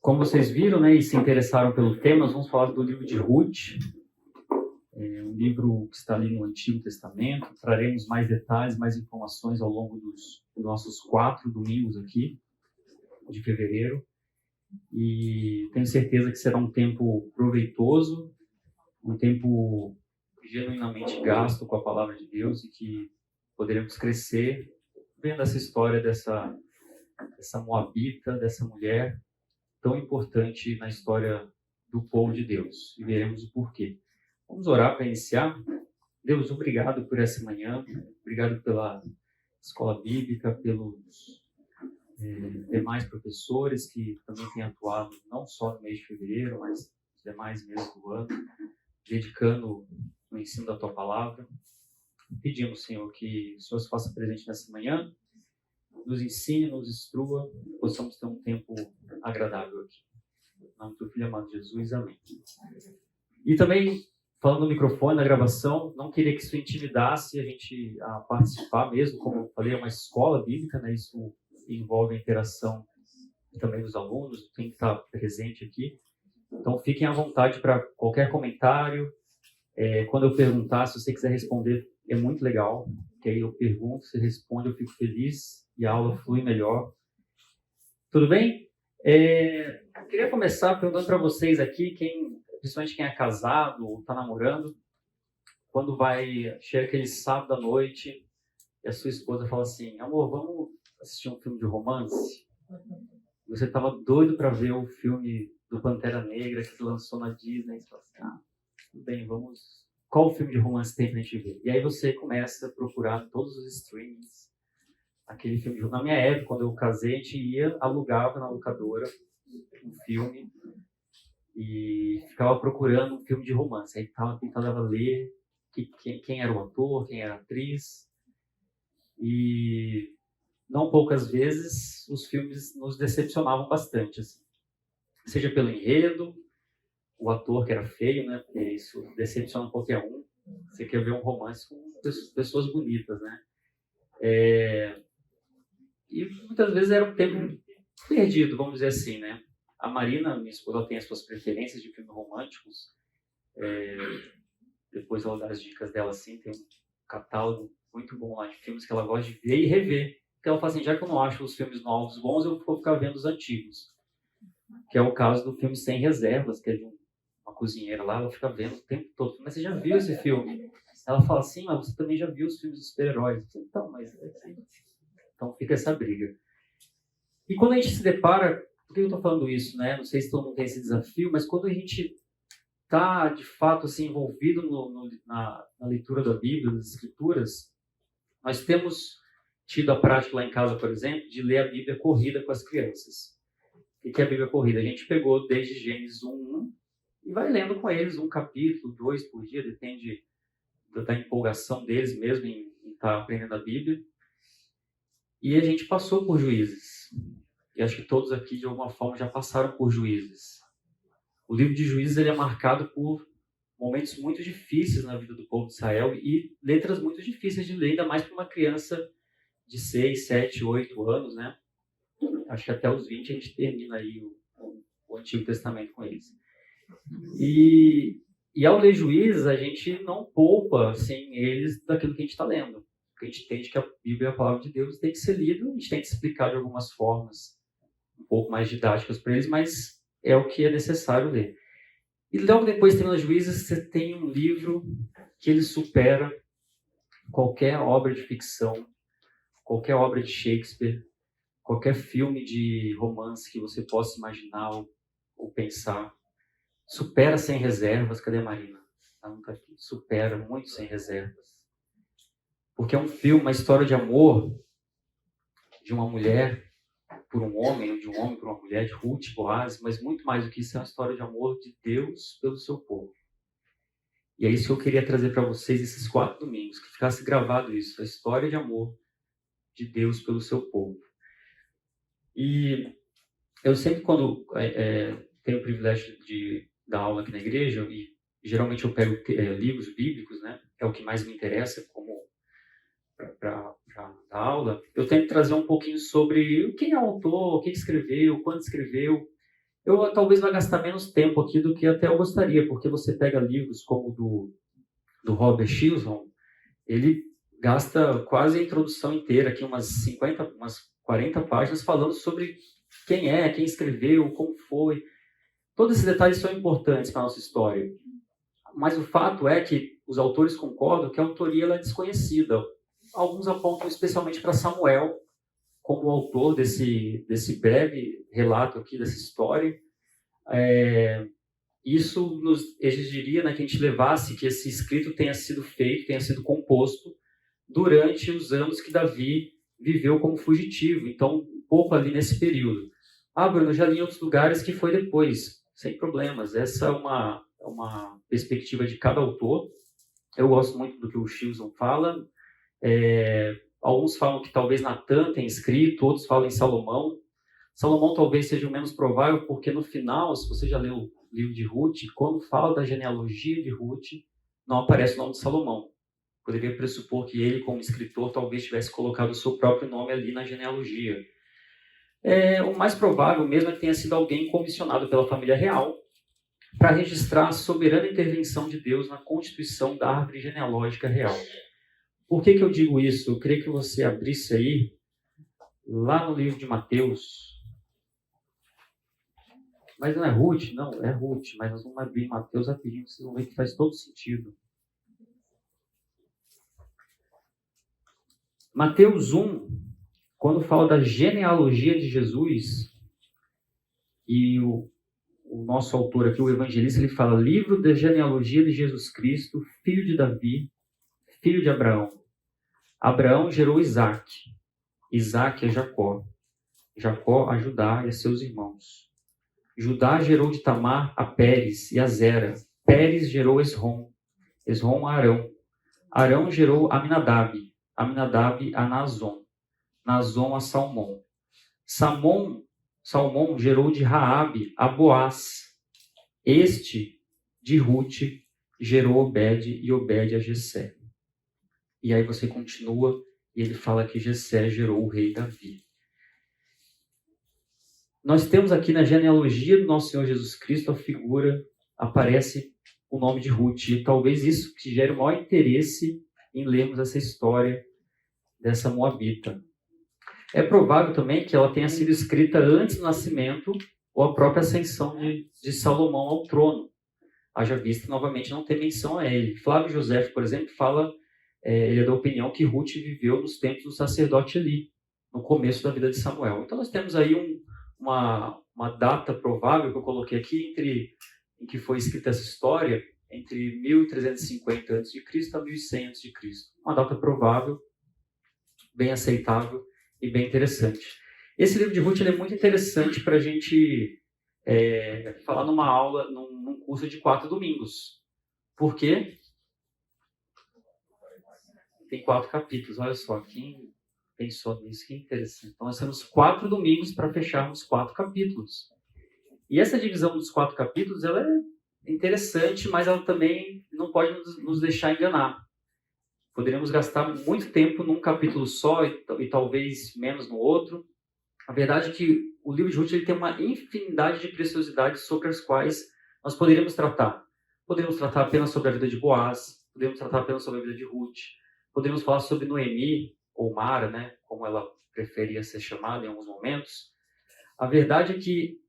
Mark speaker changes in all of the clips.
Speaker 1: Como vocês viram, né, e se interessaram pelo tema, nós vamos falar do livro de Ruth, um livro que está ali no Antigo Testamento. Traremos mais detalhes, mais informações ao longo dos nossos 4 domingos aqui de fevereiro. E tenho certeza que será um tempo proveitoso, um tempo genuinamente gasto com a palavra de Deus e que poderemos crescer vendo essa história dessa moabita, dessa mulher tão importante na história do povo de Deus. E veremos o porquê. Vamos orar para iniciar. Deus, obrigado por essa manhã, obrigado pela escola bíblica, pelos demais professores que também têm atuado não só no mês de fevereiro, mas nos demais meses do ano, dedicando o ensino da Tua Palavra. Pedimos, Senhor, que o Senhor se faça presente nessa manhã, nos ensine, nos instrua, possamos ter um tempo agradável aqui. Em nome do Filho amado Jesus, amém. E também, falando no microfone, na gravação, não queria que isso intimidasse a gente a participar mesmo, como eu falei, é uma escola bíblica, né? Isso envolve a interação também dos alunos, tem que estar presente aqui. Então, fiquem à vontade para qualquer comentário. Quando eu perguntar, se você quiser responder, é muito legal, que aí eu pergunto, você responde, eu fico feliz e a aula flui melhor. Tudo bem? Eu queria começar perguntando para vocês aqui, principalmente quem é casado ou está namorando, quando chega aquele sábado à noite e a sua esposa fala assim: amor, vamos assistir um filme de romance? Você estava doido para ver o filme do Pantera Negra que lançou na Disney. Você fala assim: tudo bem, vamos. Qual filme de romance tem pra gente ver? E aí você começa a procurar todos os streamings, aquele filme de romance. Na minha época, quando eu casei, a gente alugava na locadora um filme e ficava procurando um filme de romance. Aí tentava ler quem era o ator, quem era a atriz. E não poucas vezes os filmes nos decepcionavam bastante, assim. Seja pelo enredo, o ator que era feio, né? Porque isso decepciona qualquer um. Você quer ver um romance com pessoas bonitas, né? E muitas vezes era um tempo perdido, vamos dizer assim, né? A Marina, minha esposa, tem as suas preferências de filmes românticos. Depois ela dá as dicas dela, assim, tem um catálogo muito bom lá de filmes que ela gosta de ver e rever. Então ela fala assim: já que eu não acho os filmes novos bons, eu vou ficar vendo os antigos. Que é o caso do filme Sem Reservas, que é de uma cozinheira lá, ela fica vendo o tempo todo. Mas você já viu esse filme? Ela fala assim: mas você também já viu os filmes dos super-heróis? Então, mas... Então fica essa briga. E quando a gente se depara... Por que eu estou falando isso, né? Não sei se todo mundo tem esse desafio, mas quando a gente está, de fato, assim, envolvido na leitura da Bíblia, das Escrituras, nós temos tido a prática lá em casa, por exemplo, de ler a Bíblia corrida com as crianças. O que é a Bíblia corrida? A gente pegou desde Gênesis 1 e vai lendo com eles um capítulo, 2 por dia, depende da empolgação deles mesmo em estar aprendendo a Bíblia. E a gente passou por Juízes. E acho que todos aqui, de alguma forma, já passaram por Juízes. O livro de Juízes ele é marcado por momentos muito difíceis na vida do povo de Israel e letras muito difíceis de ler, ainda mais para uma criança de 6, 7, 8 anos, né? Acho que até os 20 a gente termina aí o Antigo Testamento com eles. E ao ler Juízes, a gente não poupa assim, eles daquilo que a gente está lendo. Porque a gente entende que a Bíblia é a palavra de Deus, tem que ser lido, a gente tem que explicar de algumas formas um pouco mais didáticas para eles, mas é o que é necessário ler. E logo depois, terminando Juízes, você tem um livro que ele supera qualquer obra de ficção, qualquer obra de Shakespeare, qualquer filme de romance que você possa imaginar ou pensar. Supera Sem Reservas. Cadê a Marina? Ela não está aqui. Supera muito Sem Reservas. Porque é um filme, uma história de amor de uma mulher por um homem, ou de um homem por uma mulher, de Ruth, Boaz, mas muito mais do que isso, é uma história de amor de Deus pelo seu povo. E é isso que eu queria trazer para vocês esses 4 domingos, que ficasse gravado isso, a história de amor de Deus pelo seu povo. E eu sempre, quando tenho o privilégio de dar aula aqui na igreja, e geralmente eu pego livros bíblicos, né? É o que mais me interessa como para dar aula. Eu tento trazer um pouquinho sobre quem é o autor, quem escreveu, quando escreveu. Eu talvez vá gastar menos tempo aqui do que até eu gostaria, porque você pega livros como do Robert Schilson, ele gasta quase a introdução inteira, aqui umas 40 páginas, falando sobre quem escreveu, como foi. Todos esses detalhes são importantes para a nossa história. Mas o fato é que os autores concordam que a autoria ela é desconhecida. Alguns apontam especialmente para Samuel, como o autor desse breve relato aqui, dessa história. Isso nos exigiria, né, que a gente levasse que esse escrito tenha sido feito, tenha sido composto durante os anos que Davi viveu como fugitivo. Então, um pouco ali nesse período. Bruno, eu já li em outros lugares que foi depois, sem problemas. Essa é uma perspectiva de cada autor. Eu gosto muito do que o Schilson fala. Alguns falam que talvez Natan tenha escrito, outros falam em Salomão. Salomão talvez seja o menos provável, porque no final, se você já leu o livro de Ruth, quando fala da genealogia de Ruth, não aparece o nome de Salomão. Poderia pressupor que ele, como escritor, talvez tivesse colocado o seu próprio nome ali na genealogia. O mais provável mesmo é que tenha sido alguém comissionado pela família real para registrar a soberana intervenção de Deus na constituição da árvore genealógica real. Por que eu digo isso? Eu queria que você abrisse aí, lá no livro de Mateus. Mas não é Ruth? Não, é Ruth. Mas nós vamos abrir Mateus rapidinho, vocês vão ver que faz todo sentido. Mateus 1, quando fala da genealogia de Jesus, e o nosso autor aqui, o evangelista, ele fala: livro da genealogia de Jesus Cristo, filho de Davi, filho de Abraão. Abraão gerou Isaac. Isaac é Jacó. Jacó a Judá e a seus irmãos. Judá gerou de Tamar a Pérez e a Zera. Pérez gerou Esrom. Esrom a Arão. Arão gerou Aminadab. Aminadab a Naazon. Naazon a Salmão. Salmão gerou de Raabe a Boaz. Este, de Ruth, gerou Obed e Obed a Jessé. E aí você continua e ele fala que Jessé gerou o rei Davi. Nós temos aqui na genealogia do nosso Senhor Jesus Cristo a figura, aparece o nome de Ruth. E talvez isso que gere o maior interesse em lermos essa história dessa moabita. É provável também que ela tenha sido escrita antes do nascimento ou a própria ascensão de Salomão ao trono. Haja vista, novamente, não tem menção a ele. Flávio José, por exemplo, fala, ele é da opinião que Ruth viveu nos tempos do sacerdote Eli, no começo da vida de Samuel. Então nós temos aí uma data provável que eu coloquei aqui em que foi escrita essa história, entre 1350 a.C. a 1100 a.C. Uma data provável, bem aceitável e bem interessante. Esse livro de Ruth é muito interessante para a gente falar numa aula, num curso de 4 domingos. Por quê? Tem 4 capítulos, olha só, quem pensou nisso, que interessante. Então nós temos 4 domingos para fecharmos 4 capítulos. E essa divisão dos 4 capítulos, ela é interessante, mas ela também não pode nos deixar enganar. Poderíamos gastar muito tempo num capítulo só e talvez menos no outro. A verdade é que o livro de Ruth ele tem uma infinidade de preciosidades sobre as quais nós poderíamos tratar. Poderíamos tratar apenas sobre a vida de Boaz, poderíamos tratar apenas sobre a vida de Ruth, poderíamos falar sobre Noemi, ou Mara, né, como ela preferia ser chamada em alguns momentos. A verdade é que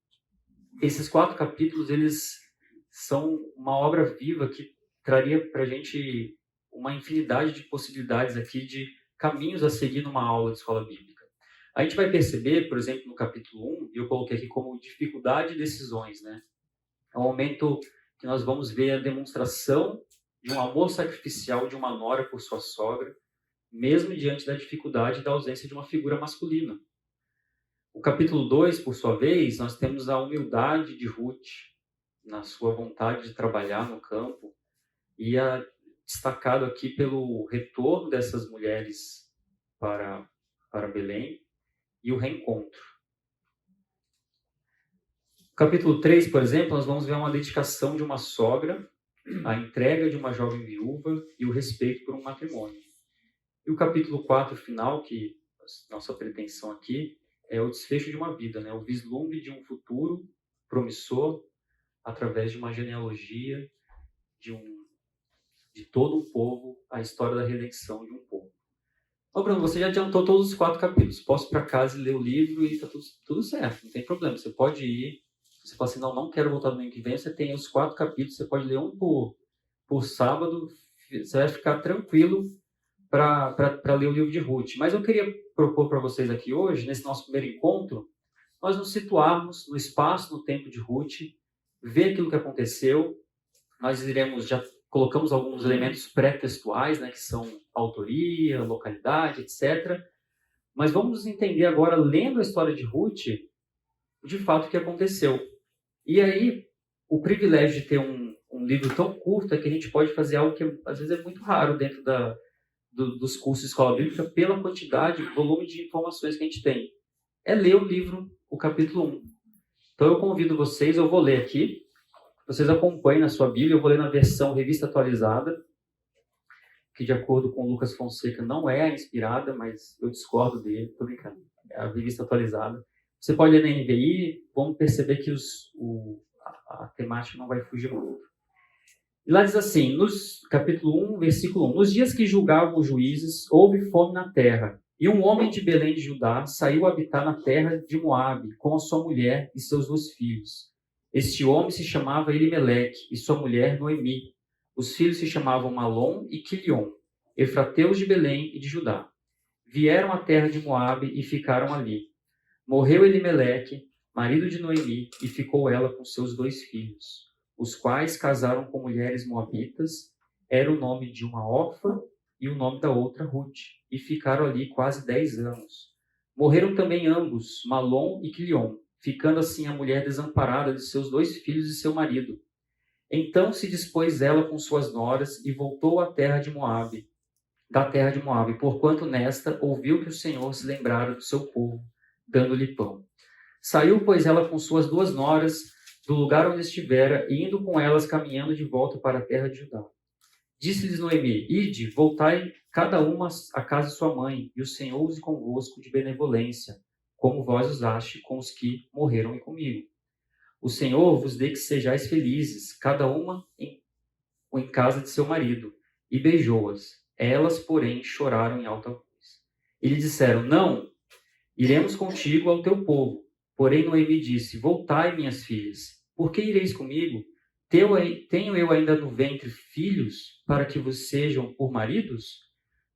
Speaker 1: esses 4 capítulos eles são uma obra viva que traria para a gente uma infinidade de possibilidades aqui de caminhos a seguir numa aula de escola bíblica. A gente vai perceber, por exemplo, no capítulo 1, e eu coloquei aqui como dificuldade de decisões, né? É um momento que nós vamos ver a demonstração de um amor sacrificial de uma nora por sua sogra, mesmo diante da dificuldade da ausência de uma figura masculina. O capítulo 2, por sua vez, nós temos a humildade de Ruth, na sua vontade de trabalhar no campo, e destacado aqui pelo retorno dessas mulheres para Belém e o reencontro. No capítulo 3, por exemplo, nós vamos ver uma dedicação de uma sogra, a entrega de uma jovem viúva e o respeito por um matrimônio. E o capítulo 4 final, que nossa pretensão aqui, é o desfecho de uma vida, né? O vislumbre de um futuro promissor através de uma genealogia de todo um povo, a história da redenção de um povo. Ô Bruno, você já adiantou todos os 4 capítulos. Posso ir para casa e ler o livro e está tudo certo, não tem problema. Você pode ir, você fala assim, não quero voltar no domingo que vem, você tem os 4 capítulos, você pode ler um por sábado, você vai ficar tranquilo para ler o livro de Ruth. Mas eu queria propor para vocês aqui hoje, nesse nosso primeiro encontro, nós nos situarmos no espaço, no tempo de Ruth, ver aquilo que aconteceu. Nós já colocamos alguns elementos pré-textuais, né, que são autoria, localidade, etc. Mas vamos entender agora, lendo a história de Ruth, de fato o que aconteceu. E aí, o privilégio de ter um livro tão curto é que a gente pode fazer algo que às vezes é muito raro dentro dos cursos de escola bíblica, pela quantidade, volume de informações que a gente tem. É ler o livro, o capítulo 1. Então eu convido vocês, eu vou ler aqui, vocês acompanhem na sua Bíblia, eu vou ler na versão revista atualizada, que de acordo com Lucas Fonseca não é a inspirada, mas eu discordo dele, estou brincando, é a revista atualizada. Você pode ler na NVI, vamos perceber que a temática não vai fugir muito. E lá diz assim, capítulo 1, versículo 1, nos dias que julgavam os juízes, houve fome na terra, e um homem de Belém de Judá saiu habitar na terra de Moabe, com a sua mulher e seus 2 filhos. Este homem se chamava Elimeleque, e sua mulher Noemi. Os filhos se chamavam Malom e Quilion, efrateus de Belém e de Judá. Vieram à terra de Moabe e ficaram ali. Morreu Elimeleque, marido de Noemi, e ficou ela com seus 2 filhos, os quais casaram com mulheres moabitas. Era o nome de uma Orfa e o nome da outra Ruth, e ficaram ali quase 10 anos. Morreram também ambos, Malom e Quilion, ficando assim a mulher desamparada de seus 2 filhos e seu marido. Então se dispôs ela com suas noras e voltou da terra de Moabe, porquanto nesta ouviu que o Senhor se lembrara do seu povo, dando-lhe pão. Saiu, pois, ela com suas 2 noras do lugar onde estivera, e indo com elas caminhando de volta para a terra de Judá. Disse-lhes Noemi, ide, voltai cada uma à casa de sua mãe, e o Senhor use convosco de benevolência, como vós usaste com os que morreram e comigo. O Senhor vos dê que sejais felizes, cada uma em casa de seu marido. E beijou-as. Elas, porém, choraram em alta voz. E lhe disseram, não, iremos contigo ao teu povo. Porém Noemi disse, voltai, minhas filhas, por que ireis comigo? Tenho eu ainda no ventre filhos, para que vos sejam por maridos?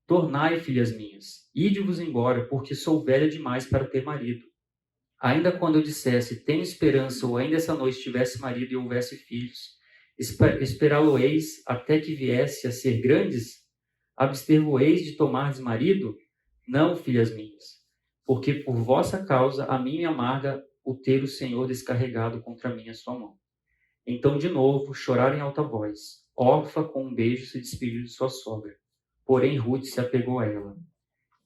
Speaker 1: Tornai, filhas minhas, ide-vos embora, porque sou velha demais para ter marido. Ainda quando eu dissesse, tenho esperança, ou ainda essa noite tivesse marido e houvesse filhos, esperá-lo-eis até que viesse a ser grandes? Abster-vos-eis de tomardes marido? Não, filhas minhas, porque por vossa causa a mim me amarga o ter o Senhor descarregado contra mim a sua mão. Então de novo choraram em alta voz. Orfa com um beijo se despediu de sua sogra. Porém Ruth se apegou a ela.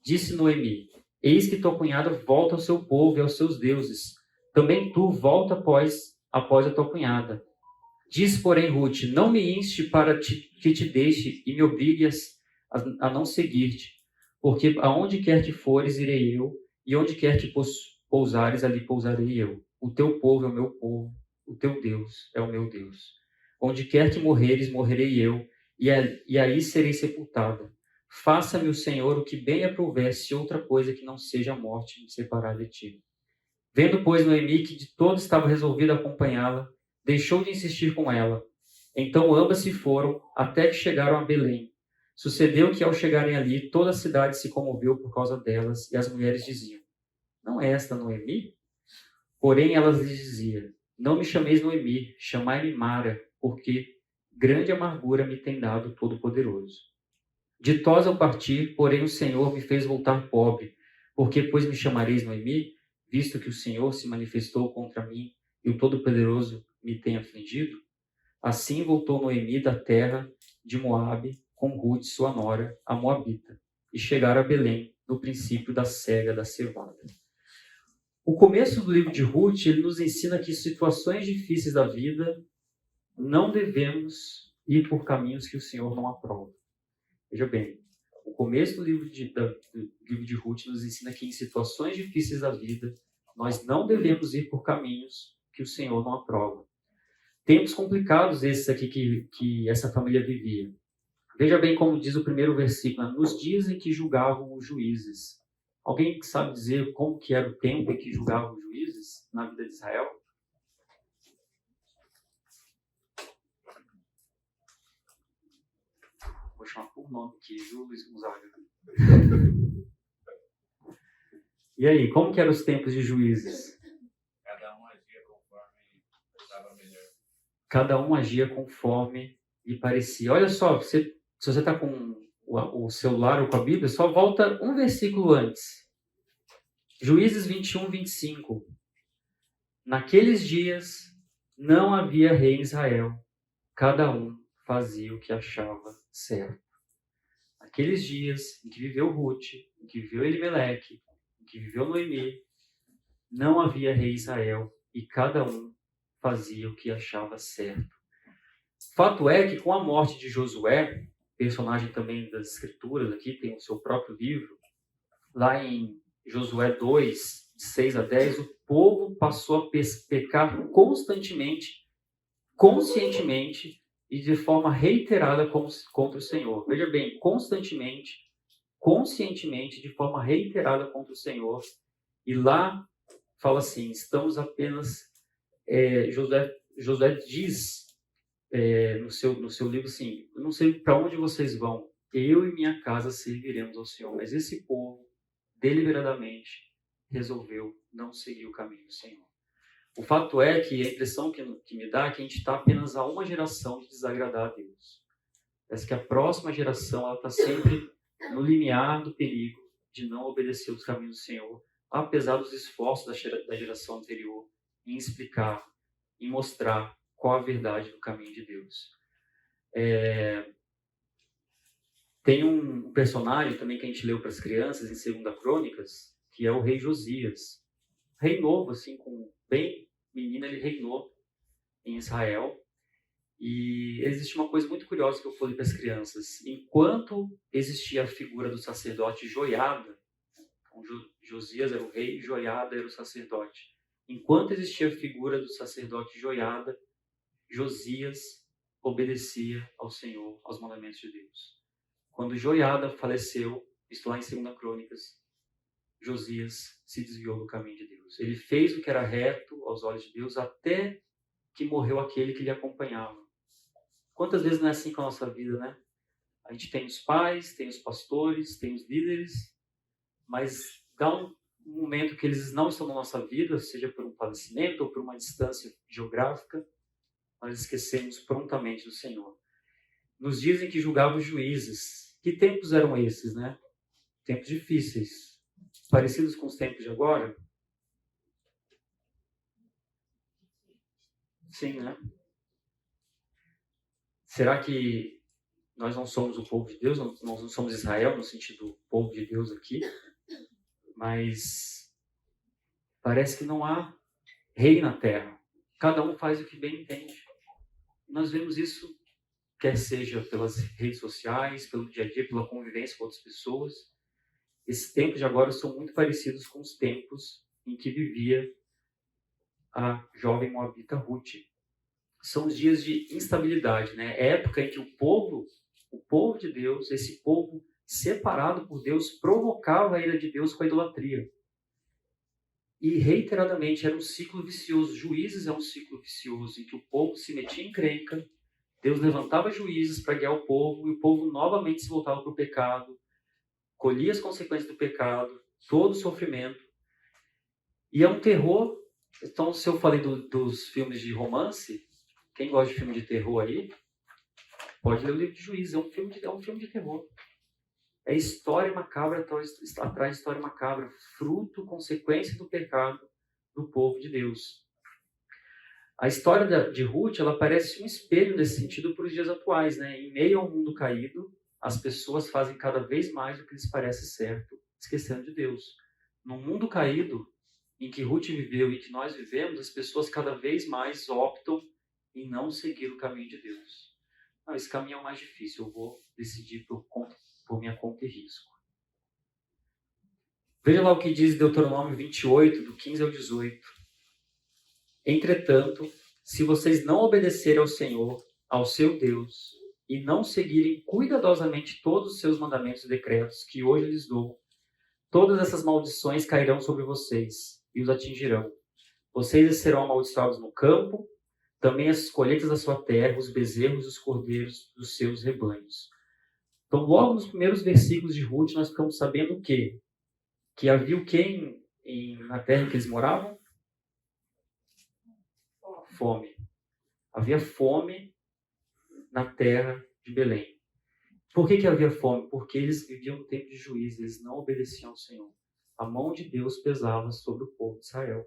Speaker 1: Disse Noemi, eis que tua cunhada volta ao seu povo e aos seus deuses. Também tu volta após a tua cunhada. Disse, porém, Ruth, não me inste para que te deixe e me obrigues a não seguir-te, porque aonde quer que fores, irei eu, e onde quer que pousares, ali pousarei eu. O teu povo é o meu povo, o teu Deus é o meu Deus. Onde quer que morreres, morrerei eu, e aí serei sepultada. Faça-me o Senhor o que bem aprouver-se outra coisa que não seja a morte me separar de ti. Vendo, pois, Noemi que de todo estava resolvida a acompanhá-la, deixou de insistir com ela. Então ambas se foram, até que chegaram a Belém. Sucedeu que, ao chegarem ali, toda a cidade se comoveu por causa delas, e as mulheres diziam, não é esta Noemi? Porém elas lhes diziam, não me chameis Noemi, chamai-me Mara, porque grande amargura me tem dado o Todo-Poderoso. Ditosa ao partir, porém o Senhor me fez voltar pobre, porque pois me chamareis Noemi, visto que o Senhor se manifestou contra mim e o Todo-Poderoso me tem afligido? Assim voltou Noemi da terra de Moabe com Ruth, sua nora, a Moabita, e chegaram a Belém no princípio da cega da cevada. O começo do livro de Ruth, ele nos ensina que em situações difíceis da vida não devemos ir por caminhos que o Senhor não aprova. Veja bem, o começo do livro de Ruth nos ensina que em situações difíceis da vida, nós não devemos ir por caminhos que o Senhor não aprova. Tempos complicados esses aqui que essa família vivia. Veja bem como diz o primeiro versículo, nos dias em que julgavam os juízes. Alguém que sabe dizer como que era o tempo em que julgavam os juízes na vida de Israel? Vou chamar por nome aqui, Luiz Gonzaga. E aí, como que eram os tempos de juízes?
Speaker 2: Cada um agia conforme estava melhor.
Speaker 1: Cada um agia conforme lhe parecia. Olha só, se você está com o celular ou com a Bíblia, só volta um versículo antes. Juízes 21, 25. Naqueles dias não havia rei em Israel. Cada um fazia o que achava certo. Naqueles dias em que viveu Ruth, em que viveu Elimeleque, em que viveu Noemi, não havia rei em Israel e cada um fazia o que achava certo. Fato é que com a morte de Josué, personagem também das Escrituras, aqui tem o seu próprio livro, lá em Josué 2, de 6 a 10, o povo passou a pecar constantemente, conscientemente e de forma reiterada contra o Senhor. Veja bem, constantemente, conscientemente, de forma reiterada contra o Senhor. E lá fala assim, estamos apenas... Josué diz no seu livro assim, eu não sei para onde vocês vão, eu e minha casa serviremos ao Senhor. Mas esse povo, deliberadamente, resolveu não seguir o caminho do Senhor. O fato é que a impressão que me dá é que a gente está apenas a uma geração de desagradar a Deus. Parece que a próxima geração está sempre no limiar do perigo de não obedecer os caminhos do Senhor, apesar dos esforços da geração anterior em explicar, em mostrar qual a verdade do caminho de Deus. Tem um personagem também que a gente leu para as crianças em 2 Crônicas, que é o rei Josias. Rei novo, assim, bem menino, ele reinou em Israel. E existe uma coisa muito curiosa que eu falei para as crianças. Enquanto existia a figura do sacerdote Joiada, então Josias era o rei, Joiada era o sacerdote. Enquanto existia a figura do sacerdote Joiada, Josias obedecia ao Senhor, aos mandamentos de Deus. Quando Joiada faleceu, isto lá em 2 Crônicas, Josias se desviou do caminho de Deus. Ele fez o que era reto aos olhos de Deus até que morreu aquele que lhe acompanhava. Quantas vezes não é assim com a nossa vida, né? A gente tem os pais, tem os pastores, tem os líderes, mas dá um momento que eles não estão na nossa vida, seja por um falecimento ou por uma distância geográfica, nós esquecemos prontamente do Senhor. Nos dias em que julgavam os juízes, que tempos eram esses, né? Tempos difíceis, parecidos com os tempos de agora? Sim, né? Será que nós não somos o povo de Deus? Nós não somos Israel, no sentido do povo de Deus aqui? Mas parece que não há rei na terra. Cada um faz o que bem entende. Nós vemos isso, quer seja pelas redes sociais, pelo dia a dia, pela convivência com outras pessoas. Esses tempos de agora são muito parecidos com os tempos em que vivia a jovem moabita Ruth. São os dias de instabilidade, né? É época em que o povo de Deus, esse povo separado por Deus, provocava a ira de Deus com a idolatria. E reiteradamente era um ciclo vicioso. Juízes é um ciclo vicioso em que o povo se metia em encrenca, Deus levantava juízes para guiar o povo e o povo novamente se voltava para o pecado, colhia as consequências do pecado, todo o sofrimento. E é um terror. Então, se eu falei dos filmes de romance, quem gosta de filme de terror aí, pode ler o livro de Juízes. É um filme de terror. É história macabra atrás de história macabra, fruto, consequência do pecado do povo de Deus. A história de Ruth, ela parece um espelho nesse sentido para os dias atuais, né? Em meio ao mundo caído, as pessoas fazem cada vez mais o que lhes parece certo, esquecendo de Deus. No mundo caído, em que Ruth viveu e que nós vivemos, as pessoas cada vez mais optam em não seguir o caminho de Deus. Não, esse caminho é o mais difícil, eu vou decidir por minha conta e risco. Veja lá o que diz Deuteronômio 28, do 15 ao 18. Entretanto, se vocês não obedecerem ao Senhor, ao seu Deus, e não seguirem cuidadosamente todos os seus mandamentos e decretos que hoje lhes dou, todas essas maldições cairão sobre vocês e os atingirão. Vocês serão amaldiçoados no campo, também as colheitas da sua terra, os bezerros e os cordeiros dos seus rebanhos. Então, logo nos primeiros versículos de Ruth, nós ficamos sabendo o quê? Que havia o quê na terra que eles moravam? Fome. Havia fome na terra de Belém. Por que havia fome? Porque eles viviam no tempo de juízo, eles não obedeciam ao Senhor. A mão de Deus pesava sobre o povo de Israel.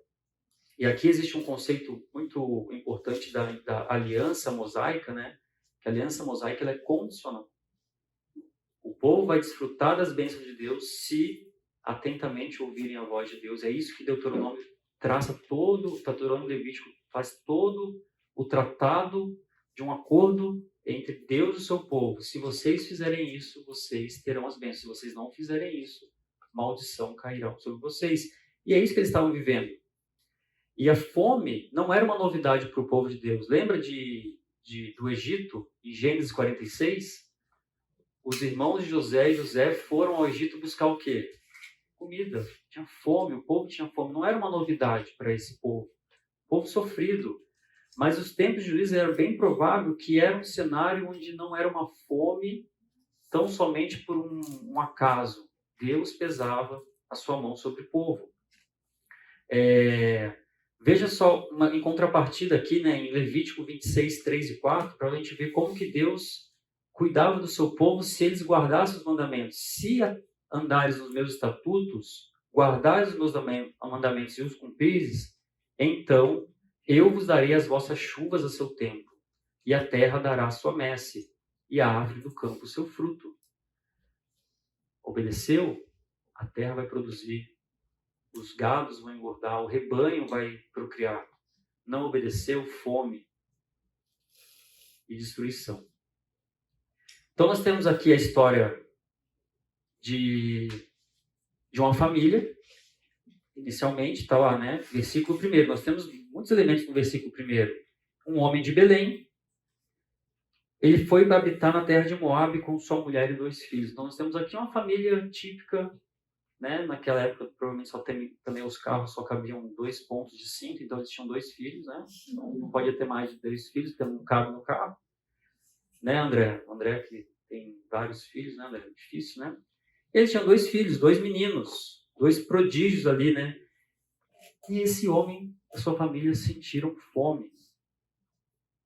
Speaker 1: E aqui existe um conceito muito importante da aliança mosaica, né? Que a aliança mosaica ela é condicional. O povo vai desfrutar das bênçãos de Deus se atentamente ouvirem a voz de Deus. É isso que Deuteronômio traça todo, o Deuteronômio Levítico faz todo o tratado de um acordo entre Deus e o seu povo. Se vocês fizerem isso, vocês terão as bênçãos. Se vocês não fizerem isso, maldição cairá sobre vocês. E é isso que eles estavam vivendo. E a fome não era uma novidade para o povo de Deus. Lembra do Egito, em Gênesis 46? Os irmãos de José e José foram ao Egito buscar o quê? Comida. Tinha fome, o povo tinha fome. Não era uma novidade para esse povo. Povo sofrido. Mas os tempos de juízo era bem provável que era um cenário onde não era uma fome tão somente por um acaso. Deus pesava a sua mão sobre o povo. Veja só, em contrapartida aqui, né, em Levítico 26, 3 e 4, para a gente ver como que Deus cuidava do seu povo se eles guardassem os mandamentos. Se andares nos meus estatutos, guardares os meus mandamentos e os cumprires, então eu vos darei as vossas chuvas a seu tempo, e a terra dará a sua messe, e a árvore do campo o seu fruto. Obedeceu? A terra vai produzir, os gados vão engordar, o rebanho vai procriar. Não obedeceu? Fome e destruição. Então nós temos aqui a história de uma família. Inicialmente está lá, né? Versículo 1. Nós temos muitos elementos no versículo 1. Um homem de Belém, ele foi para habitar na terra de Moabe com sua mulher e 2 filhos. Então nós temos aqui uma família típica, né? Naquela época provavelmente também os carros só cabiam 2 pontos de cinto, então eles tinham 2 filhos, né? Então não podia ter mais de 2 filhos, porque não cabe no carro. Né, André? O André que tem vários filhos, né, André? É difícil, né? Eles tinham 2 filhos, 2 meninos, 2 prodígios ali, né? E esse homem, a sua família sentiram fome.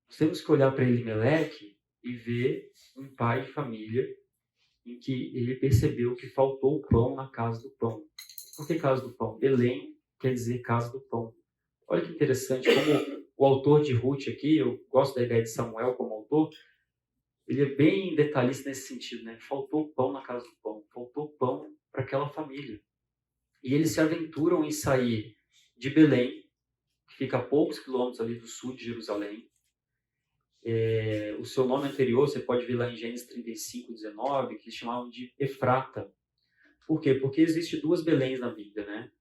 Speaker 1: Nós temos que olhar para Elimeleque e ver um pai de família em que ele percebeu que faltou o pão na casa do pão. Por que casa do pão? Belém quer dizer casa do pão. Olha que interessante, como o autor de Ruth aqui, eu gosto da ideia de Samuel como autor, ele é bem detalhista nesse sentido, né? Faltou pão na casa do pão, faltou pão para aquela família. E eles se aventuram em sair de Belém, que fica a poucos quilômetros ali do sul de Jerusalém. O seu nome anterior, você pode ver lá em Gênesis 35, 19, que eles chamavam de Efrata. Por quê? Porque existem 2 Beléns na Bíblia, né?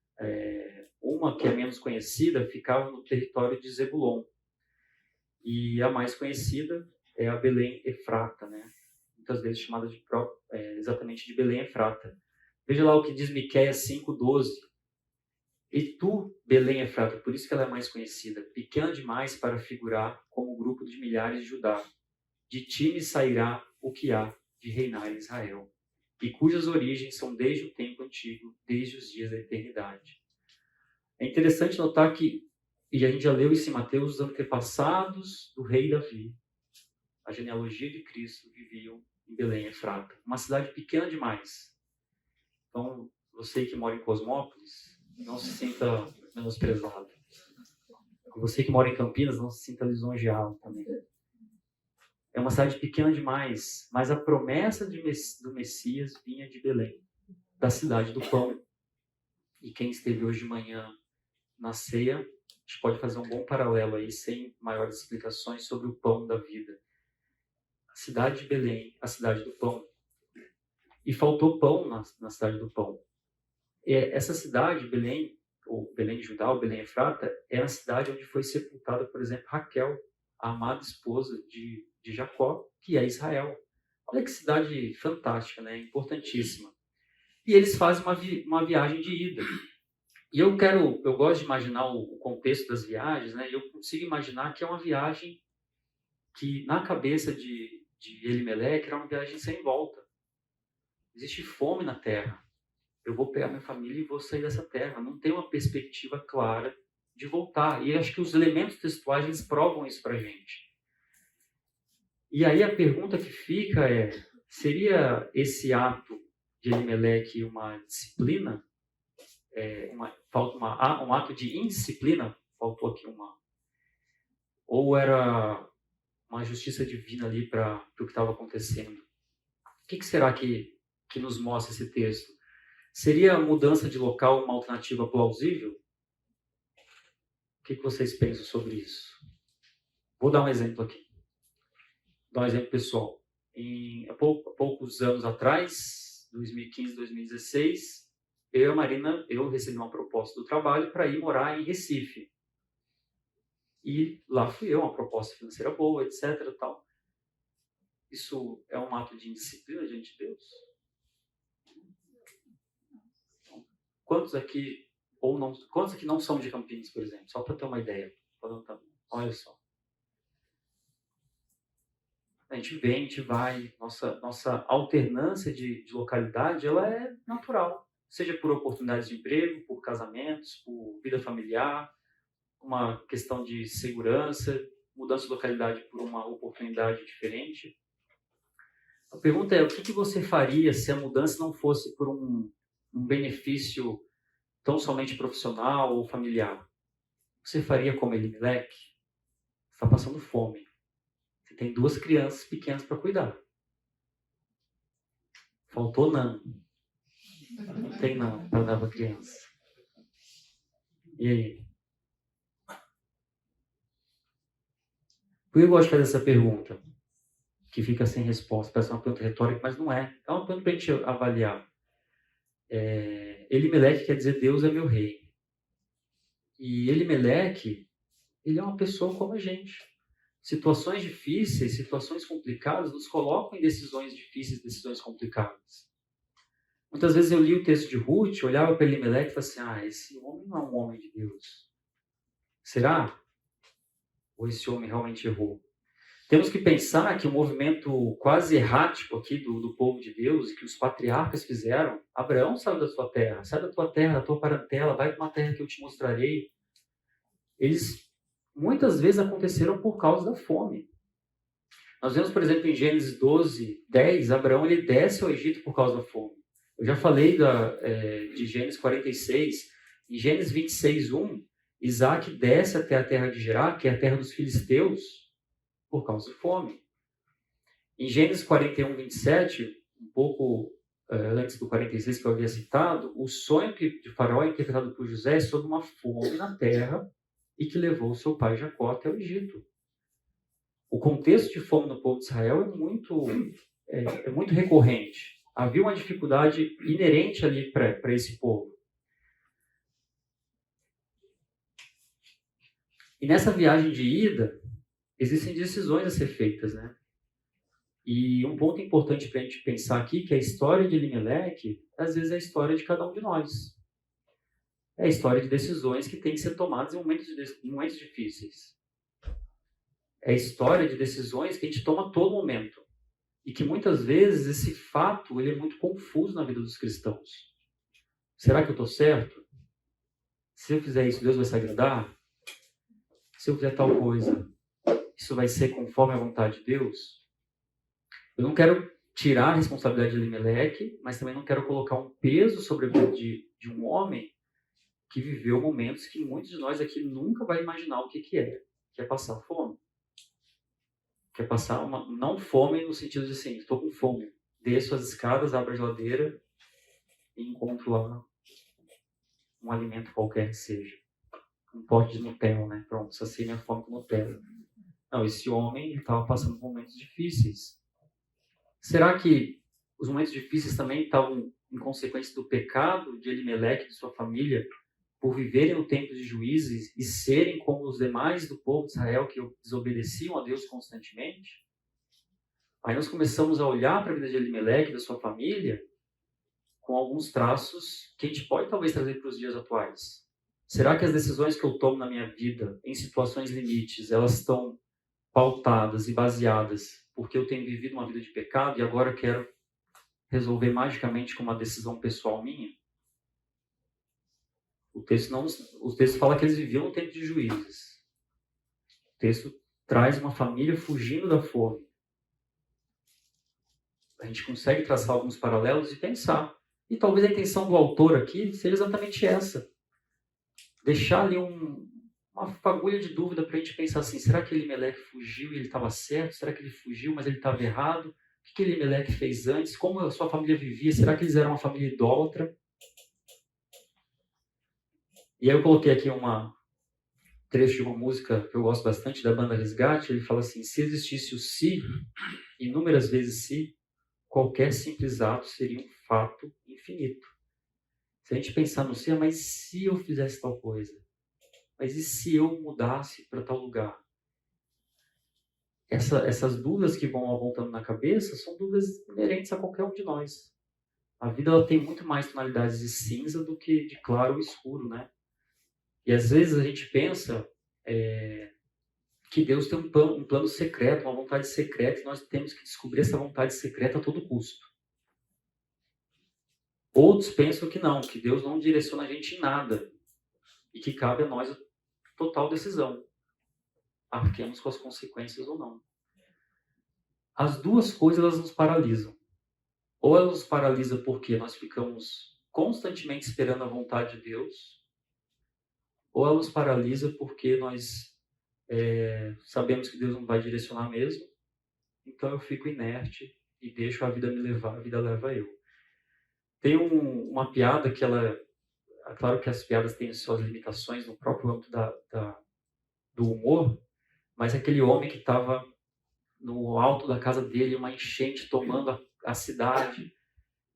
Speaker 1: Uma, que é menos conhecida, ficava no território de Zebulon. E a mais conhecida é a Belém Efrata, né? Muitas vezes chamada exatamente de Belém Efrata. Veja lá o que diz Miqueias 5:12. E tu, Belém Efrata, por isso que ela é mais conhecida, pequena demais para figurar como grupo de milhares de Judá. De ti me sairá o que há de reinar em Israel, e cujas origens são desde o tempo antigo, desde os dias da eternidade. É interessante notar que, e a gente já leu isso em Mateus, os antepassados do rei Davi, a genealogia de Cristo, viviam em Belém Efrata, uma cidade pequena demais. Então, você que mora em Cosmópolis, não se sinta menosprezado. Você que mora em Campinas, não se sinta lisonjeado também. É uma cidade pequena demais, mas a promessa do Messias vinha de Belém, da cidade do pão. E quem esteve hoje de manhã na ceia, a gente pode fazer um bom paralelo aí, sem maiores explicações, sobre o pão da vida. A cidade de Belém, a cidade do pão. E faltou pão na cidade do pão. Essa cidade, Belém, o Belém de Judá, o Belém Efrata, é a cidade onde foi sepultada, por exemplo, Raquel, a amada esposa de Jacó, que é Israel. Olha que cidade fantástica, né? Importantíssima. E eles fazem uma viagem de ida. E eu gosto de imaginar o contexto das viagens, né? E eu consigo imaginar que é uma viagem que, na cabeça de Elimeleque, era uma viagem sem volta. Existe fome na terra. Eu vou pegar minha família e vou sair dessa terra. Não tem uma perspectiva clara de voltar. E acho que os elementos textuais eles provam isso para a gente. E aí a pergunta que fica é: seria esse ato de Elimeleque uma disciplina? Um ato de indisciplina? Faltou aqui uma. Ou era uma justiça divina ali para o que estava acontecendo? O que será que nos mostra esse texto? Seria a mudança de local uma alternativa plausível? O que vocês pensam sobre isso? Vou dar um exemplo aqui. Vou dar um exemplo pessoal. Há poucos anos atrás, 2015, 2016, eu e a Marina, eu recebi uma proposta do trabalho para ir morar em Recife. E lá fui eu, uma proposta financeira boa, etc. Tal. Isso é um ato de indisciplina diante de Deus? Quantos aqui não são de Campinas, por exemplo? Só para ter uma ideia. Olha só. A gente vem, a gente vai. Nossa alternância de localidade, ela é natural. Seja por oportunidades de emprego, por casamentos, por vida familiar, uma questão de segurança, mudança de localidade por uma oportunidade diferente. A pergunta é: o que você faria se a mudança não fosse por um benefício tão somente profissional ou familiar? Você faria como Elimeleque? Você está passando fome. Você tem 2 crianças pequenas para cuidar. Faltou não. Não tem não para dar para criança. E aí? Por que eu gosto de fazer essa pergunta? Que fica sem resposta. Parece uma pergunta retórica, mas não é. É uma pergunta para a gente avaliar. Elimeleque quer dizer Deus é meu rei. E Elimeleque, ele é uma pessoa como a gente. Situações difíceis, situações complicadas nos colocam em decisões difíceis, decisões complicadas. Muitas vezes eu li o texto de Ruth, olhava para Elimeleque e falava assim: esse homem não é um homem de Deus. Será? Ou esse homem realmente errou? Temos que pensar que o movimento quase errático aqui do povo de Deus, que os patriarcas fizeram: Abraão, sai da sua terra, sai da tua terra, da tua parentela, vai para uma terra que eu te mostrarei. Eles muitas vezes aconteceram por causa da fome. Nós vemos, por exemplo, em Gênesis 12, 10, Abraão ele desce ao Egito por causa da fome. Eu já falei de Gênesis 46. Em Gênesis 26, 1, Isaac desce até a terra de Gerar, que é a terra dos filisteus, por causa de fome. Em Gênesis 41, 27, um pouco antes do 46 que eu havia citado, o sonho de Faraó é interpretado por José sobre uma fome na terra e que levou o seu pai Jacó até o Egito. O contexto de fome no povo de Israel é muito recorrente. Havia uma dificuldade inerente ali para esse povo. E nessa viagem de ida, existem decisões a ser feitas, né? E um ponto importante para a gente pensar aqui, que a história de Elimeleque, às vezes é a história de cada um de nós. É a história de decisões que têm que ser tomadas em momentos difíceis. É a história de decisões que a gente toma a todo momento. E que muitas vezes esse fato ele é muito confuso na vida dos cristãos. Será que eu estou certo? Se eu fizer isso, Deus vai se agradar? Se eu fizer tal coisa, isso vai ser conforme a vontade de Deus? Eu não quero tirar a responsabilidade de Elimeleque, mas também não quero colocar um peso sobre a vida de um homem que viveu momentos que muitos de nós aqui nunca vai imaginar o que é. Que é passar fome. Que é passar não fome no sentido de assim, estou com fome. Desço as escadas, abro a geladeira e encontro lá um alimento qualquer que seja. Um pote de Nutella, né? Pronto, saciei minha fome com Nutella. Não, esse homem estava passando momentos difíceis. Será que os momentos difíceis também estavam em consequência do pecado de Elimeleque e de sua família por viverem no tempo de juízes e serem como os demais do povo de Israel que desobedeciam a Deus constantemente, aí nós começamos a olhar para a vida de Elimeleque, da sua família, com alguns traços que a gente pode talvez trazer para os dias atuais. Será que as decisões que eu tomo na minha vida, em situações limites, elas estão pautadas e baseadas porque eu tenho vivido uma vida de pecado e agora quero resolver magicamente com uma decisão pessoal minha? O texto fala que eles viviam no tempo de juízes. O texto traz uma família fugindo da fome. A gente consegue traçar alguns paralelos e pensar. E talvez a intenção do autor aqui seja exatamente essa. Deixar ali uma fagulha de dúvida para a gente pensar assim, será que Elimeleque fugiu e ele estava certo? Será que ele fugiu, mas ele estava errado? O que Elimeleque fez antes? Como a sua família vivia? Será que eles eram uma família idólatra? E aí eu coloquei aqui trecho de uma música que eu gosto bastante, da banda Resgate. Ele fala assim, se existisse o se, inúmeras vezes se, qualquer simples ato seria um fato infinito. Se a gente pensar no se, mas se eu fizesse tal coisa? Mas e se eu mudasse para tal lugar? Essas dúvidas que vão voltando na cabeça são dúvidas inerentes a qualquer um de nós. A vida ela tem muito mais tonalidades de cinza do que de claro ou escuro, né? E às vezes a gente pensa que Deus tem um plano secreto, uma vontade secreta, e nós temos que descobrir essa vontade secreta a todo custo. Outros pensam que não, que Deus não direciona a gente em nada e que cabe a nós a total decisão. Arquemos com as consequências ou não. As duas coisas elas nos paralisam. Ou ela nos paralisa porque nós ficamos constantemente esperando a vontade de Deus, ou ela nos paralisa porque nós sabemos que Deus não vai direcionar mesmo, então eu fico inerte e deixo a vida me levar, a vida leva eu. Tem uma piada que ela... É claro que as piadas têm suas limitações no próprio âmbito do humor, mas aquele homem que estava no alto da casa dele, uma enchente tomando a cidade,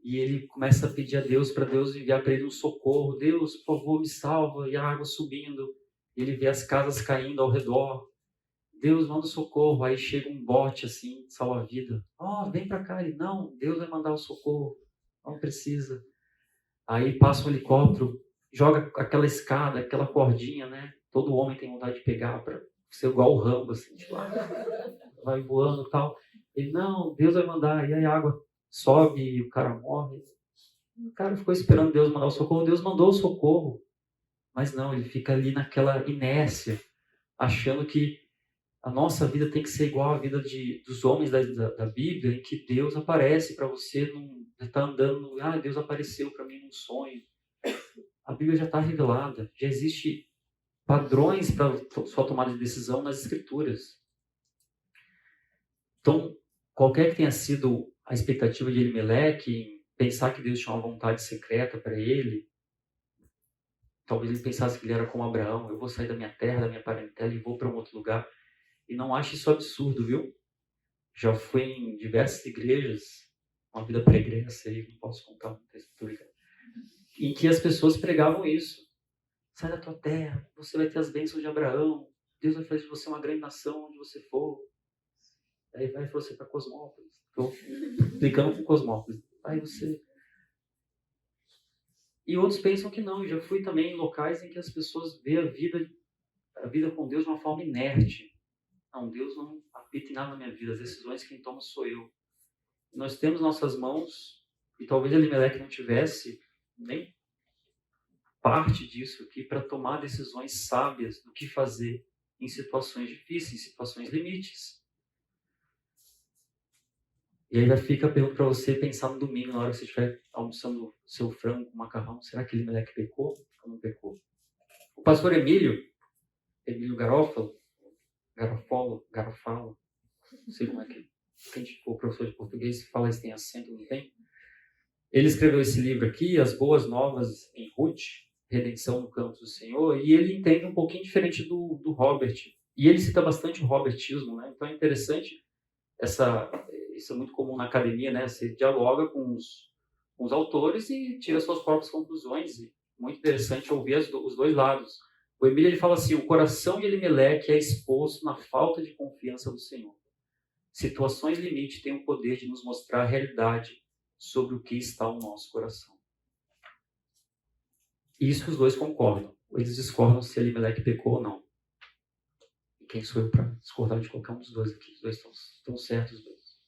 Speaker 1: e ele começa a pedir a Deus para Deus enviar para ele um socorro. Deus, por favor, me salva. E a água subindo. Ele vê as casas caindo ao redor. Deus, manda socorro. Aí chega um bote assim, salva-vida. Vem para cá. Ele, não, Deus vai mandar o socorro. Não precisa. Aí passa um helicóptero, joga aquela escada, aquela cordinha, né? Todo homem tem vontade de pegar para ser igual o Rambo, assim, tipo, vai voando e tal. Ele, não, Deus vai mandar. E aí a água sobe e o cara morre. O cara ficou esperando Deus mandar o socorro. Deus mandou o socorro. Mas não, ele fica ali naquela inércia, achando que a nossa vida tem que ser igual à vida dos homens da Bíblia, em que Deus aparece para você, está andando, Deus apareceu para mim num sonho. A Bíblia já está revelada, já existe padrões para sua tomada de decisão nas Escrituras. Então, qualquer que tenha sido a expectativa de Elimeleque em pensar que Deus tinha uma vontade secreta para ele, talvez ele pensasse que ele era como Abraão, eu vou sair da minha terra, da minha parentela e vou para um outro lugar. E não ache isso absurdo, viu? Já fui em diversas igrejas, uma vida pregressa aí, não posso contar muita história, em que as pessoas pregavam isso. Sai da tua terra, você vai ter as bênçãos de Abraão, Deus vai fazer de você uma grande nação onde você for. Aí vai você para Cosmópolis. Estou explicando com Cosmópolis. Aí você... E outros pensam que não. Eu já fui também em locais em que as pessoas veem a vida com Deus de uma forma inerte. Não, Deus não apita em nada na minha vida. As decisões quem toma sou eu. E nós temos nossas mãos, e talvez Elimeleque não tivesse nem parte disso aqui para tomar decisões sábias do que fazer em situações difíceis, em situações limites. E aí fica a pergunta para você pensar no domingo, na hora que você estiver almoçando seu frango com macarrão, será que Elimeleque pecou ou não pecou? O pastor Emílio Garofalo, não sei como é que quem for professor de português fala se tem acento ou não tem. Ele escreveu esse livro aqui, As Boas Novas em Ruth, Redenção no Campo do Senhor, e ele entende um pouquinho diferente do Robert. E ele cita bastante o robertismo, né? Então é interessante, isso é muito comum na academia, né? Você dialoga com os autores e tira suas próprias conclusões. muito interessante ouvir os dois lados. O Emílio ele fala assim, o coração de Elimeleque é exposto na falta de confiança do Senhor. Situações limite têm o poder de nos mostrar a realidade sobre o que está no nosso coração. Isso os dois concordam. Eles discordam se Elimeleque pecou ou não. E quem sou eu para discordar de qualquer um dos dois aqui? Os dois estão certos, os dois.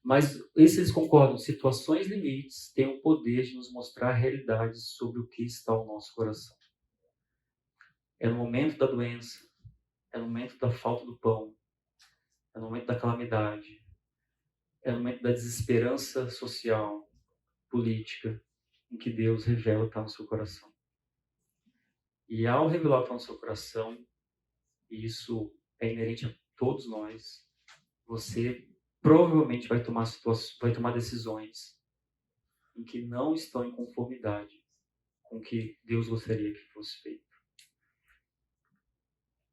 Speaker 1: Mas esses concordam. Situações limites têm o poder de nos mostrar a realidade sobre o que está no nosso coração. É no momento da doença, é no momento da falta do pão, é no momento da calamidade, é no momento da desesperança social, política, em que Deus revela o que está no seu coração. E ao revelar o que está no seu coração, e isso é inerente a todos nós, você provavelmente vai tomar decisões em que não estão em conformidade com o que Deus gostaria que fosse feito.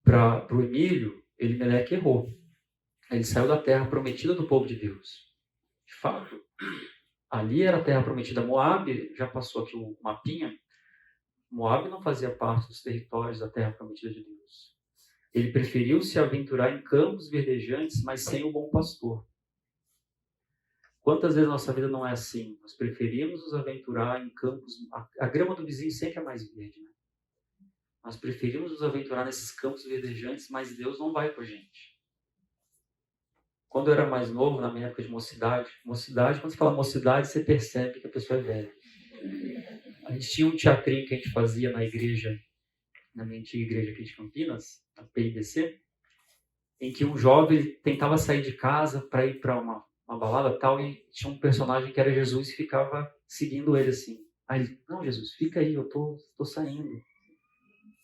Speaker 1: Para o Emílio, Elimeleque errou. Ele saiu da terra prometida do povo de Deus. De fato, ali era a terra prometida. Moabe, já passou aqui o mapinha, Moabe não fazia parte dos territórios da terra prometida de Deus. Ele preferiu se aventurar em campos verdejantes, mas sem o bom pastor. Quantas vezes nossa vida não é assim? Nós preferimos nos aventurar em campos... A grama do vizinho sempre é mais verde, né? Nós preferimos nos aventurar nesses campos verdejantes, mas Deus não vai com a gente. Quando eu era mais novo, na minha época de mocidade, quando você fala mocidade, você percebe que a pessoa é velha. A gente tinha um teatrinho que a gente fazia na igreja, na minha antiga igreja aqui de Campinas, a PIBC, em que um jovem tentava sair de casa para ir para uma balada e tal, e tinha um personagem que era Jesus e ficava seguindo ele assim. Aí ele, não, Jesus, fica aí, eu tô saindo.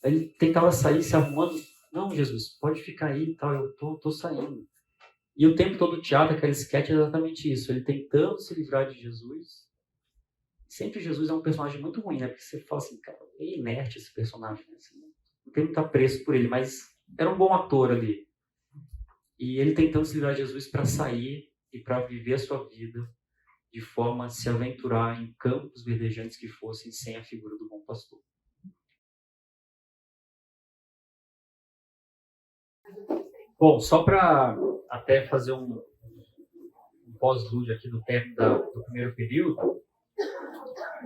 Speaker 1: Aí ele tentava sair se arrumando, não, Jesus, pode ficar aí e tal, eu tô saindo. E o tempo todo o teatro, aquele sketch, é exatamente isso, ele tentando se livrar de Jesus. Sempre Jesus é um personagem muito ruim, né? Porque você fala assim, cara, é inerte esse personagem, né? Assim, não tem muito apreço por ele, mas era um bom ator ali. E ele tentando se livrar de Jesus para sair e para viver a sua vida de forma a se aventurar em campos verdejantes que fossem sem a figura do bom pastor. Bom, só para até fazer um pós-lude aqui do término do primeiro período,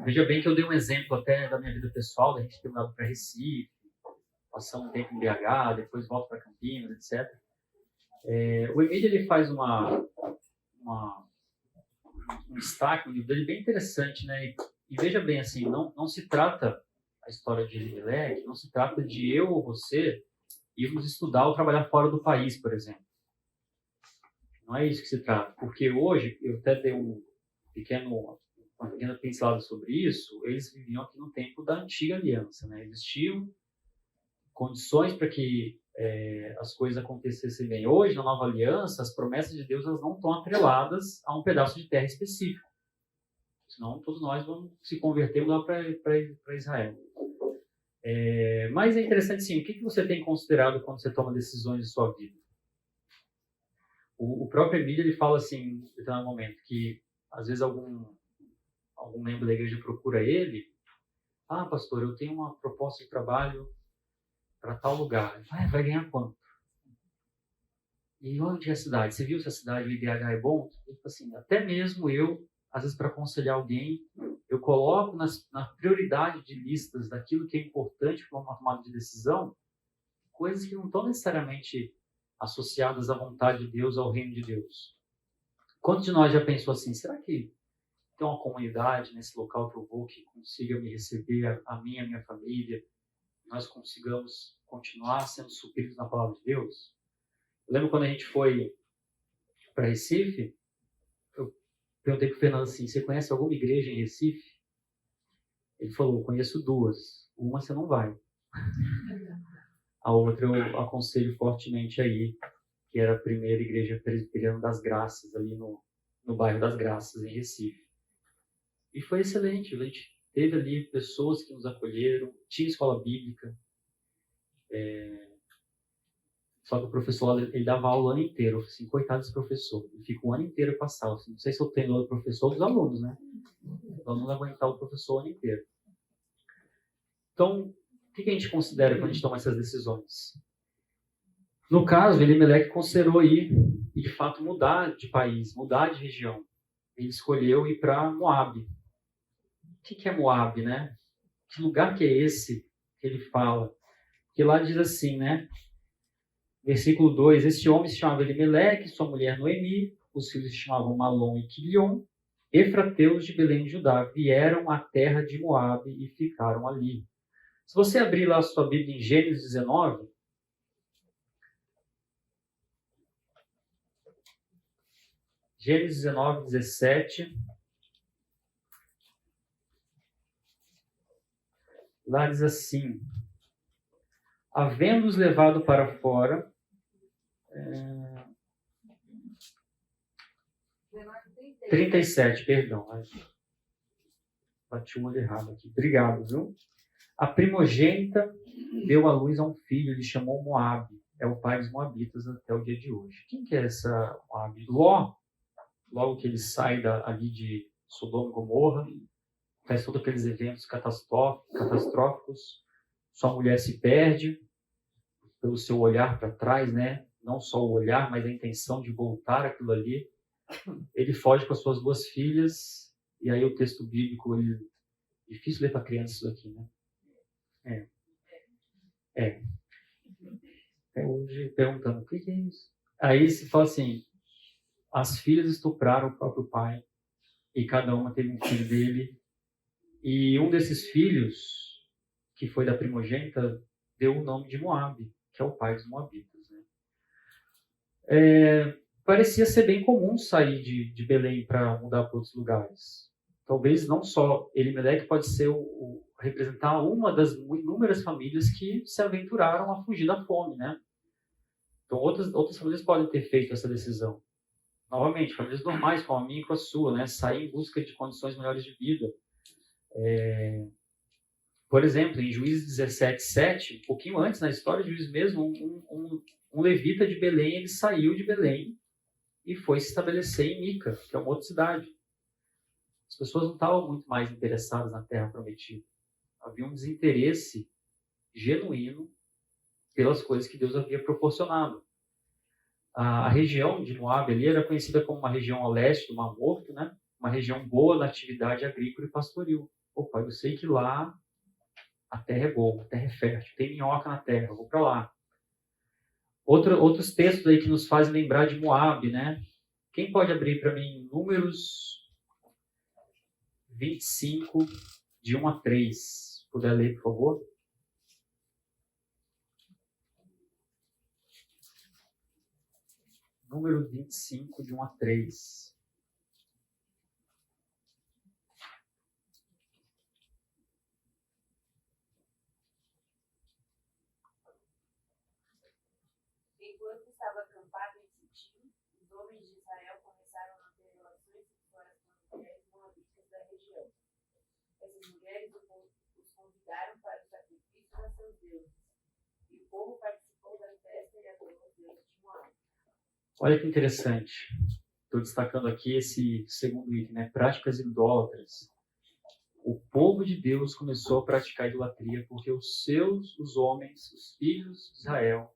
Speaker 1: veja bem que eu dei um exemplo até da minha vida pessoal, da gente ter mudado para Recife, passar um tempo em BH, depois volta para Campinas, etc. O Emílio ele faz um destaque no livro dele bem interessante, né? E veja bem, assim, não se trata a história de Elimeleque, não se trata de eu ou você irmos estudar ou trabalhar fora do país, por exemplo. Não é isso que se trata, porque hoje, eu até dei uma pequena pincelada sobre isso, eles viviam aqui no tempo da antiga aliança, né? Existiam condições para que as coisas acontecessem bem. Hoje, na nova aliança, as promessas de Deus elas não estão atreladas a um pedaço de terra específico. Senão, todos nós vamos se converter lá para Israel. Mas é interessante, sim, o que você tem considerado quando você toma decisões de sua vida? O próprio Emílio ele fala assim, em determinado momento, que às vezes algum membro da igreja procura ele, pastor, eu tenho uma proposta de trabalho para tal lugar. Vai ganhar quanto? E onde é a cidade? Você viu se a cidade, o IDH é bom? Ele fala assim, até mesmo eu, às vezes para aconselhar alguém, eu coloco na prioridade de listas daquilo que é importante para uma tomada de decisão, coisas que não estão necessariamente associadas à vontade de Deus, ao reino de Deus. Quantos de nós já pensou assim, será que tem uma comunidade nesse local que eu vou que consiga me receber, a minha família, nós consigamos continuar sendo supridos na palavra de Deus? Eu lembro quando a gente foi para Recife, eu perguntei para o Fernando assim, você conhece alguma igreja em Recife? Ele falou, conheço duas. Uma você não vai. A outra eu aconselho fortemente aí, que era a primeira igreja presbiteriana das Graças, ali no bairro das Graças, em Recife. E foi excelente. A gente teve ali pessoas que nos acolheram, tinha escola bíblica. Só que o professor, ele dava aula o ano inteiro. Eu falei assim, coitado desse professor. Ele fica o ano inteiro para passar. Assim, não sei se eu tenho o professor ou dos alunos, né? Os alunos aguentavam o professor o ano inteiro. Então, o que a gente considera quando a gente toma essas decisões? No caso, Elimeleque considerou ir e, de fato, mudar de país, mudar de região. Ele escolheu ir para Moabe. O que é Moabe, né? Que lugar que é esse que ele fala? Porque lá diz assim, né? Versículo 2, este homem se chamava Elimeleque, sua mulher Noemi, os filhos se chamavam Malom e Quilion, efrateus de Belém de Judá, vieram à terra de Moabe e ficaram ali. Se você abrir lá a sua Bíblia em Gênesis 19, Gênesis 19, 17, lá diz assim, havendo-os levado para fora, 37, perdão, bati o olho errado aqui, obrigado, viu? A primogênita deu à luz a um filho, ele chamou Moabe, é o pai dos moabitas até o dia de hoje. Quem que é essa Moabe? Ló, logo que ele sai ali de Sodoma e Gomorra, faz todos aqueles eventos catastróficos, sua mulher se perde pelo seu olhar para trás, né? Não só o olhar, mas a intenção de voltar aquilo ali. Ele foge com as suas 2 filhas, e aí o texto bíblico, difícil ler para criança isso aqui, né? Até hoje perguntando, o que é isso? Aí se fala assim, as filhas estupraram o próprio pai, e cada uma teve um filho dele, e um desses filhos, que foi da primogênita, deu o nome de Moabe, que é o pai dos moabitas, né? Parecia ser bem comum sair de Belém para mudar para outros lugares. Talvez não só Elimeleque pode ser representar uma das inúmeras famílias que se aventuraram a fugir da fome, né? Então outras famílias podem ter feito essa decisão. Novamente, famílias normais, como a minha e com a sua, né? Sair em busca de condições melhores de vida. Por exemplo, em Juízes 17:7, um pouquinho antes na história de Juízes mesmo, um levita de Belém, ele saiu de Belém e foi se estabelecer em Mica, que é uma outra cidade. As pessoas não estavam muito mais interessadas na terra prometida. Havia um desinteresse genuíno pelas coisas que Deus havia proporcionado. A região de Moabe ali era conhecida como uma região a leste do Mar Morto, né? Uma região boa na atividade agrícola e pastoril. Opa, eu sei que lá a terra é boa, a terra é fértil, tem minhoca na terra, eu vou para lá. Outros textos aí que nos fazem lembrar de Moabe, né? Quem pode abrir para mim Números 25, de 1 a 3? Se puder ler, por favor. Números 25, de 1 a 3.
Speaker 3: Enquanto estava acampado em Sitim, os homens de Israel começaram a ter relações sexuais com as mulheres moabitas da região. Essas mulheres os convidaram para o sacrifício a seus deuses. E o povo participou da festa e adorou os deuses de Moabe.
Speaker 1: Olha que interessante. Estou destacando aqui esse segundo item, né? Práticas idólatras. O povo de Deus começou a praticar idolatria porque os homens, os filhos de Israel,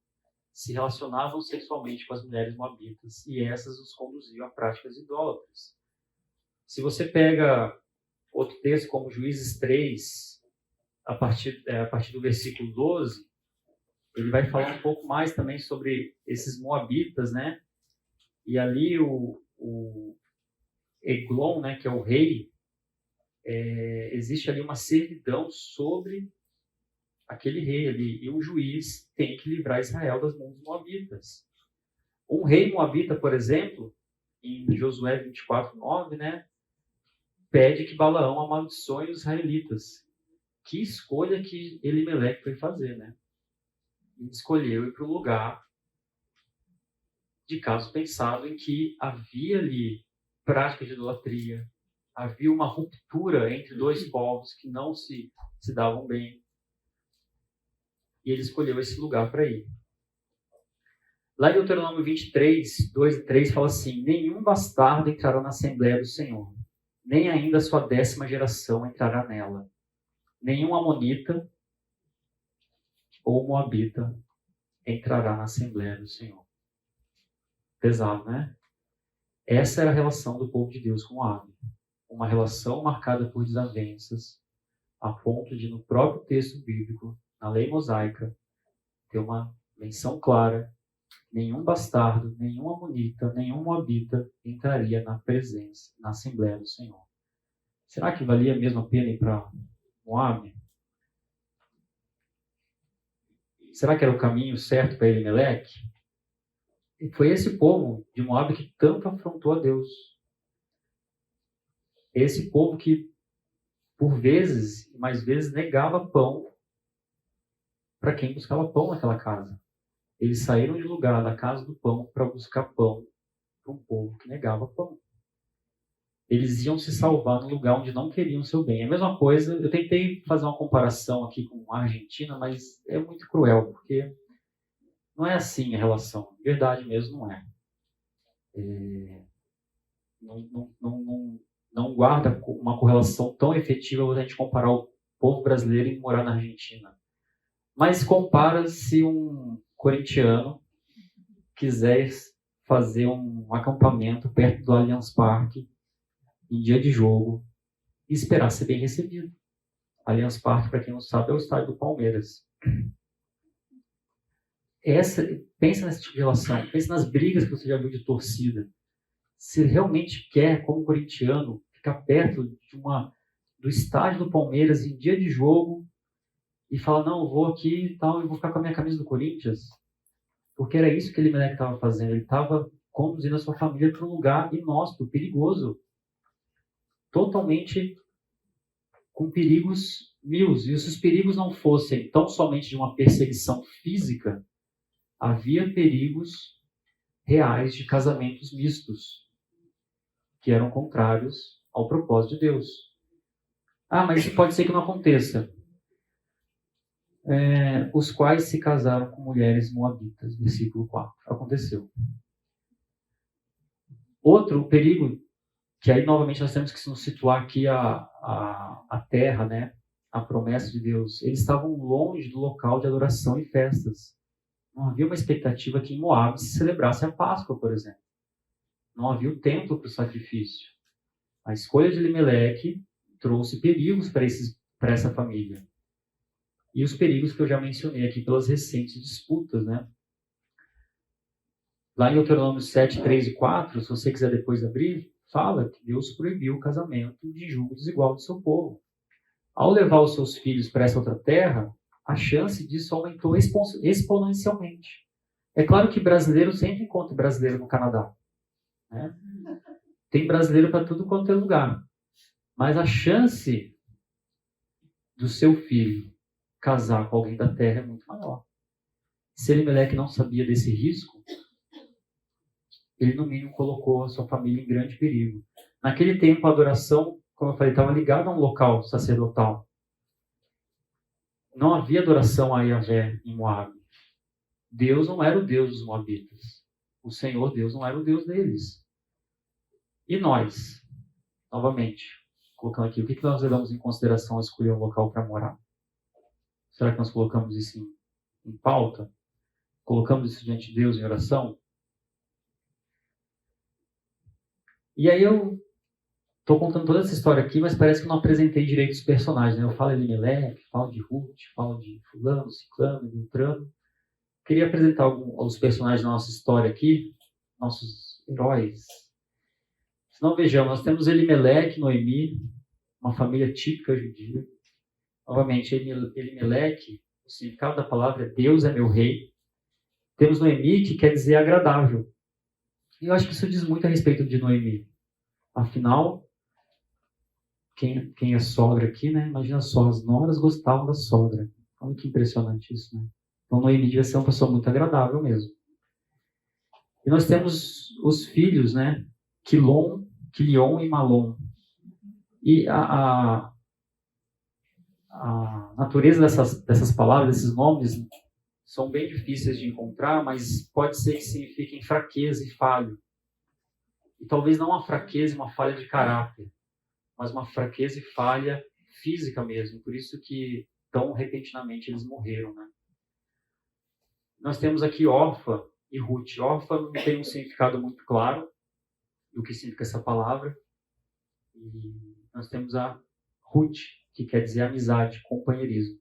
Speaker 1: se relacionavam sexualmente com as mulheres moabitas e essas os conduziam a práticas idólatras. Se você pega outro texto como Juízes 3, a partir do versículo 12, ele vai falar um pouco mais também sobre esses moabitas, né? E ali o Eglon, né, que é o rei, existe ali uma servidão sobre aquele rei ali, e um juiz tem que livrar Israel das mãos dos moabitas. Um rei moabita, por exemplo, em Josué 24:9, né, pede que Balaão amaldiçoe os israelitas. Que escolha que Elimeleque foi fazer, né? Ele escolheu ir para o lugar de caso pensado em que havia ali prática de idolatria, havia uma ruptura entre 2 povos que não se davam bem. E ele escolheu esse lugar para ir. Lá em Deuteronômio 23, 2 e 3, fala assim: nenhum bastardo entrará na Assembleia do Senhor, nem ainda a sua 10ª geração entrará nela. Nenhum amonita, ou moabita entrará na Assembleia do Senhor. Pesado, né? Essa era a relação do povo de Deus com Moabe. Uma relação marcada por desavenças, a ponto de, no próprio texto bíblico, na lei mosaica, ter uma menção clara: nenhum bastardo, nenhum amonita, nenhum moabita entraria na presença, na Assembleia do Senhor. Será que valia mesmo a pena ir para Moabe? Será que era o caminho certo para Elimeleque? E foi esse povo de Moabe que tanto afrontou a Deus. Esse povo que, por vezes e mais vezes, negava pão para quem buscava pão naquela casa. Eles saíram de lugar da casa do pão para buscar pão para um povo que negava pão. Eles iam se salvar no lugar onde não queriam o seu bem. É a mesma coisa, eu tentei fazer uma comparação aqui com a Argentina, mas é muito cruel, porque não é assim a relação. De verdade mesmo, não é. Não guarda uma correlação tão efetiva a gente comparar o povo brasileiro e morar na Argentina. Mas compara se um corintiano quiser fazer um acampamento perto do Allianz Parque em dia de jogo e esperar ser bem recebido. Allianz Parque, para quem não sabe, é o estádio do Palmeiras. Pensa nesse tipo de relação, pensa nas brigas que você já viu de torcida. Se realmente quer, como corintiano, ficar perto do estádio do Palmeiras em dia de jogo e falar: não, eu vou aqui e tal, eu vou ficar com a minha camisa do Corinthians, porque era isso que Elimeleque estava fazendo. Ele estava conduzindo a sua família para um lugar inóspito, perigoso, totalmente com perigos mil. E se os perigos não fossem tão somente de uma perseguição física, havia perigos reais de casamentos mistos, que eram contrários ao propósito de Deus. Mas isso pode ser que não aconteça. Os quais se casaram com mulheres moabitas, versículo 4. Aconteceu. Outro perigo, que aí novamente nós temos que nos situar aqui a terra, né? A promessa de Deus. Eles estavam longe do local de adoração e festas. Não havia uma expectativa que em Moabe se celebrasse a Páscoa, por exemplo. Não havia o templo para o sacrifício. A escolha de Elimeleque trouxe perigos para essa família. E os perigos que eu já mencionei aqui pelas recentes disputas, né? Lá em Deuteronômio 7, 3 e 4, se você quiser depois abrir, fala que Deus proibiu o casamento de julgo desigual do seu povo. Ao levar os seus filhos para essa outra terra, a chance disso aumentou exponencialmente. É claro que brasileiro sempre encontra brasileiro no Canadá, né? Tem brasileiro para tudo quanto é lugar. Mas a chance do seu filho casar com alguém da terra é muito maior. Se Elimeleque não sabia desse risco, ele no mínimo colocou a sua família em grande perigo. Naquele tempo, a adoração, como eu falei, estava ligada a um local sacerdotal. Não havia adoração a Yahvé em Moabe. Deus não era o Deus dos moabitas. O Senhor Deus não era o Deus deles. E nós, novamente, colocando aqui, o que nós levamos em consideração ao escolher um local para morar? Será que nós colocamos isso em pauta? Colocamos isso diante de Deus em oração? E aí eu estou contando toda essa história aqui, mas parece que eu não apresentei direito os personagens, né? Eu falo de Elimeleque, falo de Ruth, falo de fulano, ciclano, beltrano. Queria apresentar os personagens da nossa história aqui, nossos heróis. Se não, vejamos, nós temos Elimeleque, Noemi, uma família típica judia. Novamente, Elimeleque, o significado da palavra é Deus é meu rei. Temos Noemi, que quer dizer agradável. E eu acho que isso diz muito a respeito de Noemi. Afinal, quem é sogra aqui, né? Imagina só, as noras gostavam da sogra. Olha que impressionante isso, né? Então, Noemi devia ser uma pessoa muito agradável mesmo. E nós temos os filhos, né? Quilion e Malom. E a natureza dessas palavras, desses nomes, são bem difíceis de encontrar, mas pode ser que signifiquem fraqueza e falho. E talvez não uma fraqueza e uma falha de caráter, mas uma fraqueza e falha física mesmo. Por isso que tão repentinamente eles morreram, né? nós temos aqui Orfa e Ruth. Orfa não tem um significado muito claro do que significa essa palavra. E nós temos a Ruth, que quer dizer amizade, companheirismo.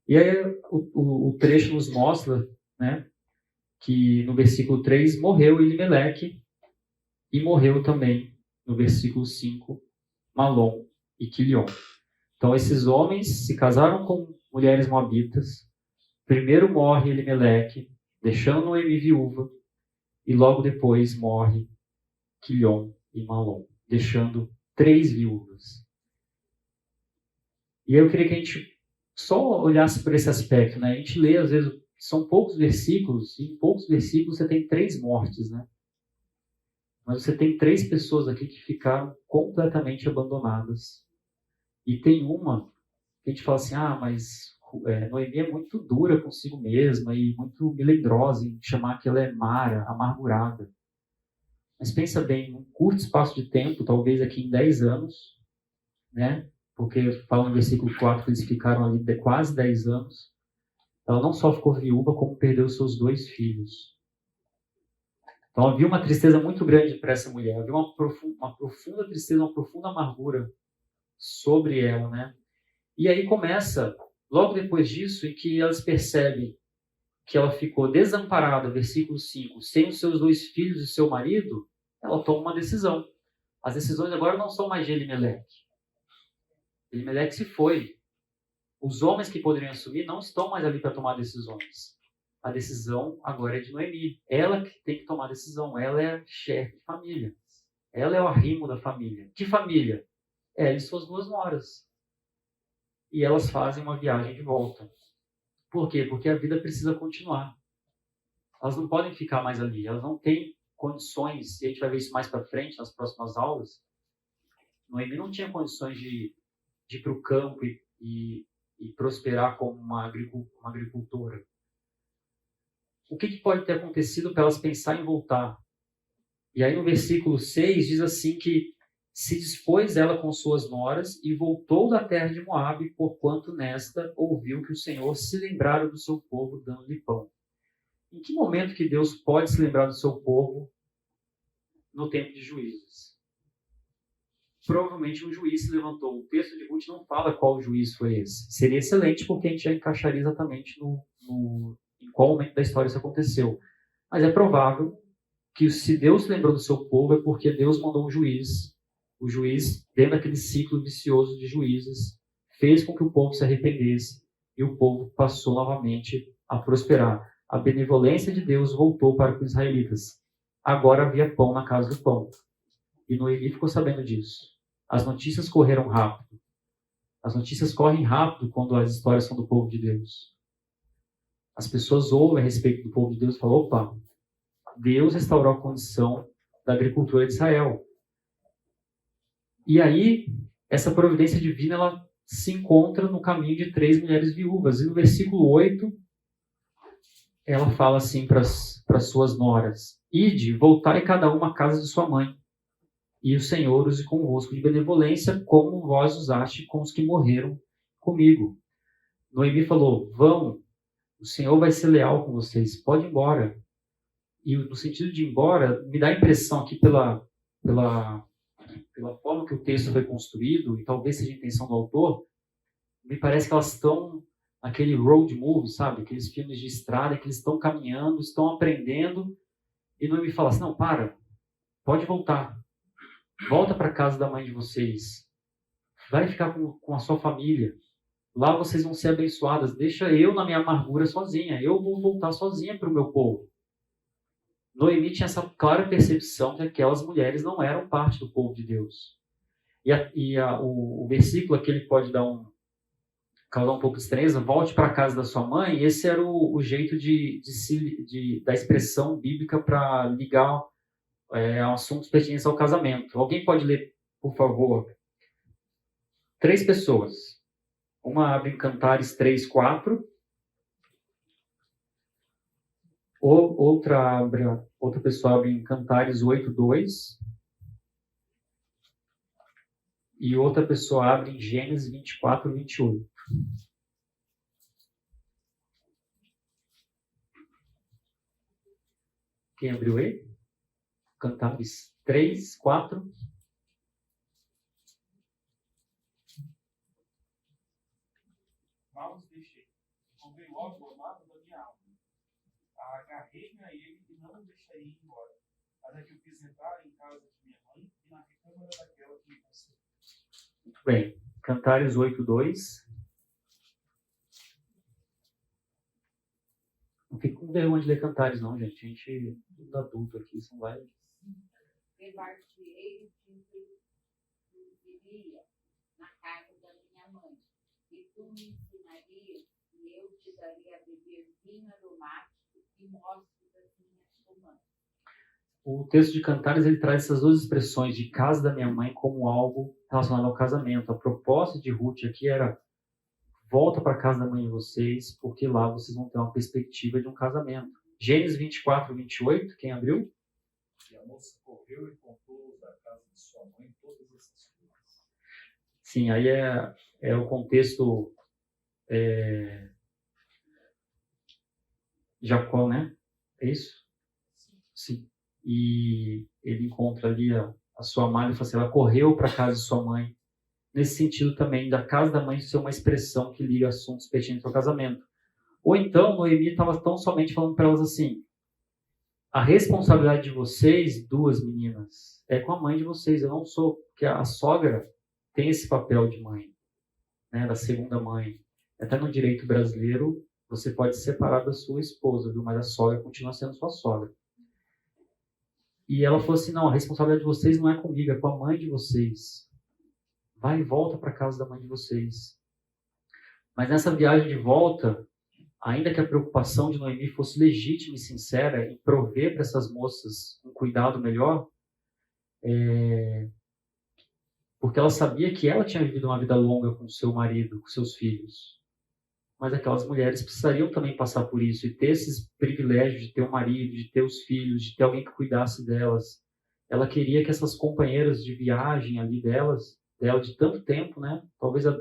Speaker 1: E aí o trecho nos mostra, né, que no versículo 3 morreu Elimeleque e morreu também, no versículo 5, Malom e Quilion. Então esses homens se casaram com mulheres moabitas. Primeiro morre Elimeleque, deixando Noemi viúva, e logo depois morre Quilion e Malom, deixando 3 viúvas. E eu queria que a gente só olhasse por esse aspecto, né? A gente lê, às vezes, são poucos versículos, e em poucos versículos você tem 3 mortes, né? Mas você tem 3 pessoas aqui que ficaram completamente abandonadas. E tem uma que a gente fala assim, mas Noemi é muito dura consigo mesma e muito melindrosa em chamar que ela é Mara, amargurada. Mas pensa bem, num curto espaço de tempo, talvez aqui em 10 anos, né? Porque fala no versículo 4 que eles ficaram ali de quase 10 anos. Ela não só ficou viúva, como perdeu seus 2 filhos. Então havia uma tristeza muito grande para essa mulher. Havia uma profunda tristeza, uma profunda amargura sobre ela, né? E aí começa, logo depois disso, em que elas percebem que ela ficou desamparada, versículo 5, sem os seus 2 filhos e seu marido, ela toma uma decisão. As decisões agora não são mais de Elimeleque. Elimeleque se foi. Os homens que poderiam assumir não estão mais ali para tomar decisões. A decisão agora é de Noemi. Ela que tem que tomar a decisão. Ela é a chefe de família. Ela é o arrimo da família. Que família? Ela e suas 2 noras. E elas fazem uma viagem de volta. Por quê? Porque a vida precisa continuar. Elas não podem ficar mais ali. Elas não têm condições, e a gente vai ver isso mais para frente, nas próximas aulas. Noemi não tinha condições de ir para o campo e prosperar como uma agricultora. O que pode ter acontecido para elas pensar em voltar? E aí no versículo 6 diz assim que se dispôs ela com suas noras e voltou da terra de Moabe, porquanto nesta ouviu que o Senhor se lembrara do seu povo, dando-lhe pão. Em que momento que Deus pode se lembrar do seu povo? No tempo de Juízes. Provavelmente um juiz se levantou. O texto de Ruth não fala qual juiz foi esse. Seria excelente porque a gente já encaixaria exatamente em qual momento da história isso aconteceu. Mas é provável que se Deus se lembrou do seu povo é porque Deus mandou um juiz. O juiz, dentro daquele ciclo vicioso de juízes, fez com que o povo se arrependesse e o povo passou novamente a prosperar. A benevolência de Deus voltou para os israelitas. Agora havia pão na casa do pão. E Noemi ficou sabendo disso. As notícias correram rápido. As notícias correm rápido quando as histórias são do povo de Deus. As pessoas ouvem a respeito do povo de Deus e falam, opa, Deus restaurou a condição da agricultura de Israel. E aí, essa providência divina, ela se encontra no caminho de 3 mulheres viúvas. E no versículo 8, ela fala assim para as suas noras, ide, voltai cada uma à casa de sua mãe, e o Senhor use convosco de benevolência, como vós usaste com os que morreram comigo. Noemi falou, vão, o Senhor vai ser leal com vocês, pode ir embora. E no sentido de ir embora, me dá a impressão aqui pela forma que o texto foi construído, e talvez seja a intenção do autor, me parece que elas estão naquele road movie, sabe? Aqueles filmes de estrada que eles estão caminhando, estão aprendendo, e Noemi fala assim, não, pode voltar. Volta para a casa da mãe de vocês. Vai ficar com a sua família. Lá vocês vão ser abençoadas. Deixa eu na minha amargura sozinha. Eu vou voltar sozinha para o meu povo. Noemi tinha essa clara percepção que aquelas mulheres não eram parte do povo de Deus. O versículo aqui ele pode causar um pouco de estranheza. Volte para a casa da sua mãe. Esse era o jeito da expressão bíblica para ligar assuntos pertinentes ao casamento. Alguém pode ler, por favor? 3 pessoas. Uma abre em Cantares 3:4. Outra pessoa abre em Cantares 8:2. E outra pessoa abre em Gênesis 24:28. Quem abriu ele? Cantares 3, 4.
Speaker 2: Mal os deixei. Comprei logo o amado da minha alma. Agarrei-me a ele e não o deixarei ir embora. Até que eu fiz entrar em casa de minha mãe e na recâmara daquela que me concebeu.
Speaker 1: Muito bem. Cantares 8, 2. Não fique com vergonha de ler Cantares, não, gente. A gente, tudo adulto aqui, isso não vai.
Speaker 4: Repartirei o que viria na casa da minha mãe, e tu me ensinarias, e eu te daria a beber vinho aromático e mostras das minhas comandas.
Speaker 1: O texto de Cantares, ele traz essas duas expressões de casa da minha mãe como algo relacionado ao casamento. A proposta de Ruth aqui era: volta para a casa da mãe de vocês, porque lá vocês vão ter uma perspectiva de um casamento. Gênesis 24, 28, quem abriu?
Speaker 2: E a moça correu e contou da casa de sua mãe todas essas coisas.
Speaker 1: Sim, aí é o contexto Jacó, né? É isso? Sim. E ele encontra ali a sua amada e fala assim, ela correu para a casa de sua mãe. Nesse sentido também, da casa da mãe ser uma expressão que liga assuntos pertinentes ao casamento. Ou então, Noemi estava tão somente falando para elas assim, a responsabilidade de vocês, duas meninas, é com a mãe de vocês. Eu não sou, porque a sogra tem esse papel de mãe, né, da segunda mãe. Até no direito brasileiro, você pode se separar da sua esposa, viu? Mas a sogra continua sendo sua sogra. E ela falou assim, não, a responsabilidade de vocês não é comigo, é com a mãe de vocês. Vai e volta para a casa da mãe de vocês. Mas nessa viagem de volta, ainda que a preocupação de Noemi fosse legítima e sincera em prover para essas moças um cuidado melhor, porque ela sabia que ela tinha vivido uma vida longa com seu marido, com seus filhos. Mas aquelas mulheres precisariam também passar por isso e ter esses privilégios de ter um marido, de ter os filhos, de ter alguém que cuidasse delas. Ela queria que essas companheiras de viagem ali dela de tanto tempo, né? Talvez há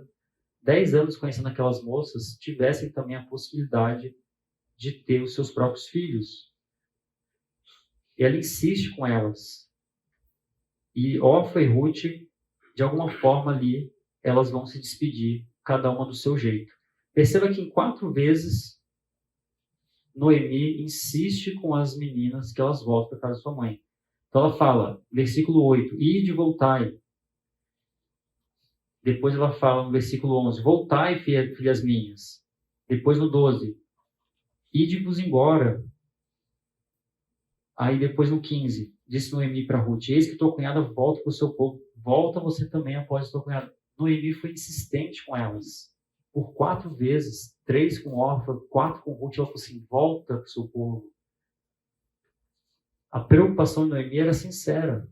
Speaker 1: 10 anos conhecendo aquelas moças, tivessem também a possibilidade de ter os seus próprios filhos. E ela insiste com elas. E Orfa e Ruth, de alguma forma ali, elas vão se despedir, cada uma do seu jeito. Perceba que em 4 vezes, Noemi insiste com as meninas que elas voltem para casa de sua mãe. Então ela fala, versículo 8, ide e voltai. Depois ela fala no versículo 11, voltai, filhas minhas. Depois no 12, ide-vos embora. Aí depois no 15, disse Noemi para Ruth, eis que tua cunhada volta para o seu povo. Volta você também após tua cunhada. Noemi foi insistente com elas. Por 4 vezes, 3 com Orfa, 4 com Ruth, ela falou assim, volta para o seu povo. A preocupação de Noemi era sincera.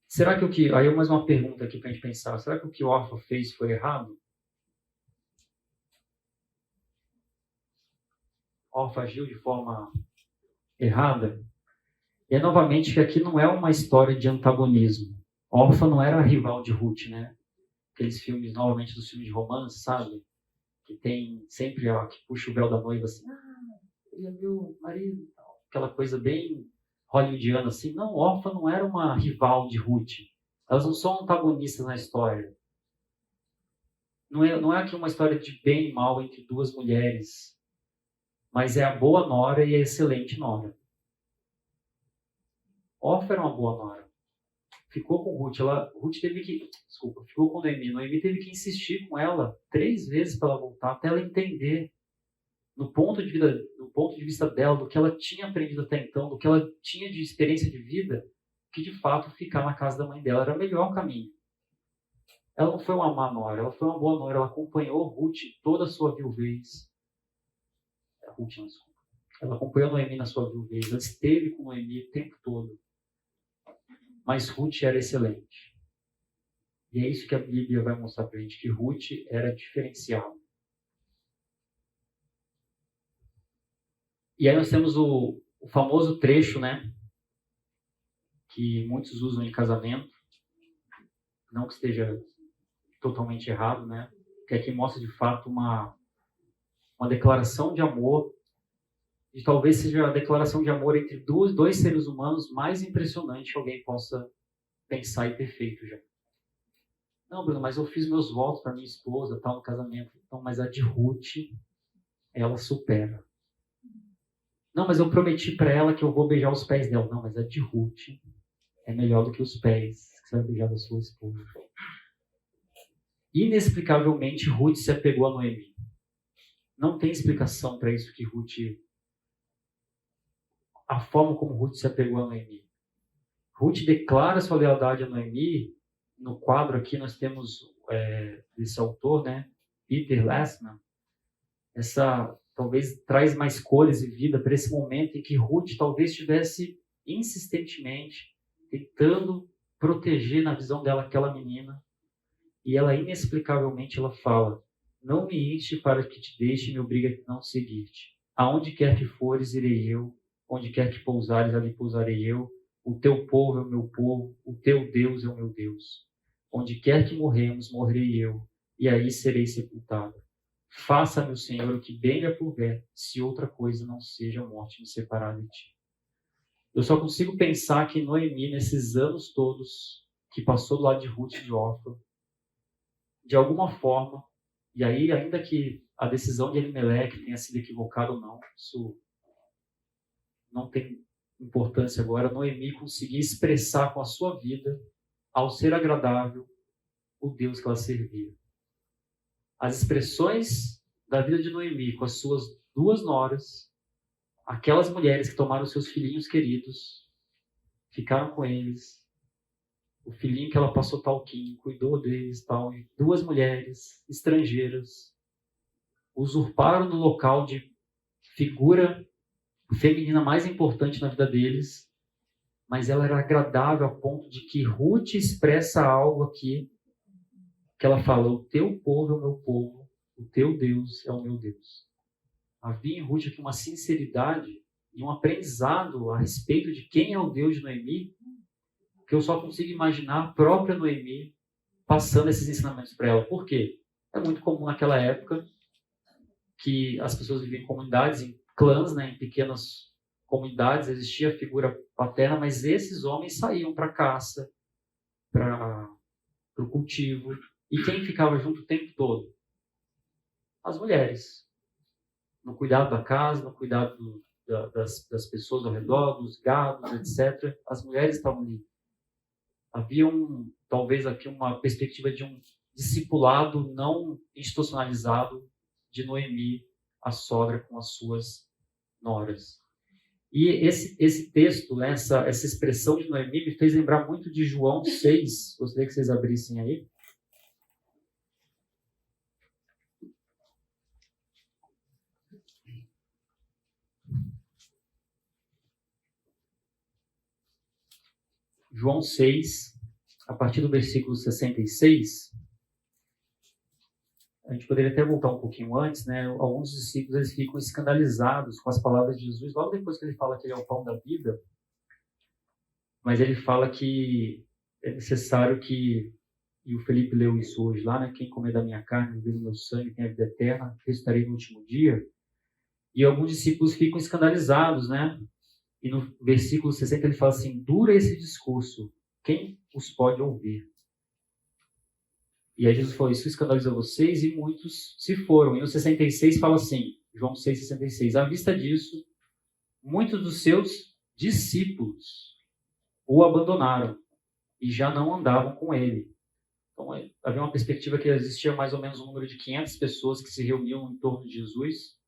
Speaker 1: Será que aí mais uma pergunta aqui para a gente pensar. Será que o que Orfa fez foi errado? Orfa agiu de forma errada? E novamente que aqui não é uma história de antagonismo. Orfa não era a rival de Ruth, né? Aqueles filmes, novamente, dos filmes de romance, sabe? Que tem sempre que puxa o véu da noiva assim, ele é meu marido, aquela coisa bem hollywoodiana assim. Não, Orfa não era uma rival de Ruth. Elas não são antagonistas na história. Não é aqui uma história de bem e mal entre duas mulheres, mas é a boa nora e a excelente nora. Orfa era uma boa nora. Ficou com Ruth. Ficou com Noemi. Noemi teve que insistir com ela 3 vezes para ela voltar, até ela entender, no ponto de vista dela, do que ela tinha aprendido até então, do que ela tinha de experiência de vida, que de fato ficar na casa da mãe dela era o melhor caminho. Ela não foi uma má nora, ela foi uma boa nora. Ela acompanhou Ruth toda a sua viuvez. Ela acompanhou Noemi na sua viuvez. Ela esteve com Noemi o tempo todo. Mas Ruth era excelente. E é isso que a Bíblia vai mostrar para a gente, que Ruth era diferencial. E aí nós temos o famoso trecho, né, que muitos usam em casamento, não que esteja totalmente errado, né, que aqui mostra de fato uma declaração de amor e talvez seja a declaração de amor entre dois seres humanos mais impressionante que alguém possa pensar e ter feito já. Não, Bruno, mas eu fiz meus votos para minha esposa, tal, no casamento. Então, mas a de Ruth, ela supera. Não, mas eu prometi para ela que eu vou beijar os pés dela. Não, mas a de Ruth é melhor do que os pés que você vai beijar da sua esposa. Inexplicavelmente, Ruth se apegou a Noemi. Não tem explicação para isso que Ruth... A forma como Ruth se apegou a Noemi. Ruth declara sua lealdade a Noemi. No quadro aqui nós temos desse autor, né, Peter Lessman. Essa talvez traz mais cores e vida para esse momento em que Ruth talvez estivesse insistentemente tentando proteger na visão dela aquela menina. E ela inexplicavelmente ela fala: não me enche para que te deixe e me obriga a não seguir-te. Aonde quer que fores, irei eu. Onde quer que pousares, ali pousarei eu. O teu povo é o meu povo. O teu Deus é o meu Deus. Onde quer que morremos, morrerei eu. E aí serei sepultado. Faça-me o Senhor o que bem lhe aprover, se outra coisa não seja a morte me separar de ti. Eu só consigo pensar que Noemi, nesses anos todos que passou do lado de Ruth e de Orfa, de alguma forma, e aí ainda que a decisão de Elimelec tenha sido equivocada ou não, isso não tem importância agora, Noemi conseguia expressar com a sua vida, ao ser agradável, o Deus que ela servia. As expressões da vida de Noemi com as suas duas noras, aquelas mulheres que tomaram seus filhinhos queridos, ficaram com eles, o filhinho que ela passou talquinho, cuidou deles, tal, e duas mulheres estrangeiras usurparam no local de figura feminina mais importante na vida deles, mas ela era agradável a ponto de que Ruth expressa algo aqui, que ela fala: o teu povo é o meu povo, o teu Deus é o meu Deus. Havia em Ruth aqui uma sinceridade e um aprendizado a respeito de quem é o Deus de Noemi, que eu só consigo imaginar a própria Noemi passando esses ensinamentos para ela. Por quê? É muito comum naquela época que as pessoas viviam em comunidades, em clãs, né, em pequenas comunidades, existia a figura paterna, mas esses homens saíam para a caça, para o cultivo. E quem ficava junto o tempo todo? As mulheres. No cuidado da casa, no cuidado das pessoas ao redor, dos gados, etc. As mulheres estavam ali. Havia talvez aqui uma perspectiva de um discipulado não institucionalizado de Noemi, a sogra, com as suas noras. E esse texto, né, essa expressão de Noemi me fez lembrar muito de João 6. Gostaria que vocês abrissem aí. João 6, a partir do versículo 66, a gente poderia até voltar um pouquinho antes, né? Alguns discípulos eles ficam escandalizados com as palavras de Jesus, logo depois que ele fala que ele é o pão da vida, mas ele fala que é necessário que, e o Felipe leu isso hoje lá, né? Quem comer da minha carne, beber do meu sangue, tem a vida eterna, ressuscitarei no último dia. E alguns discípulos ficam escandalizados, né? E no versículo 60 ele fala assim: dura esse discurso, quem os pode ouvir? E aí Jesus falou: isso escandaliza vocês, e muitos se foram. E no 66 fala assim, João 6,66, à vista disso, muitos dos seus discípulos o abandonaram e já não andavam com ele. Então havia uma perspectiva que existia mais ou menos um número de 500 pessoas que se reuniam em torno de Jesus,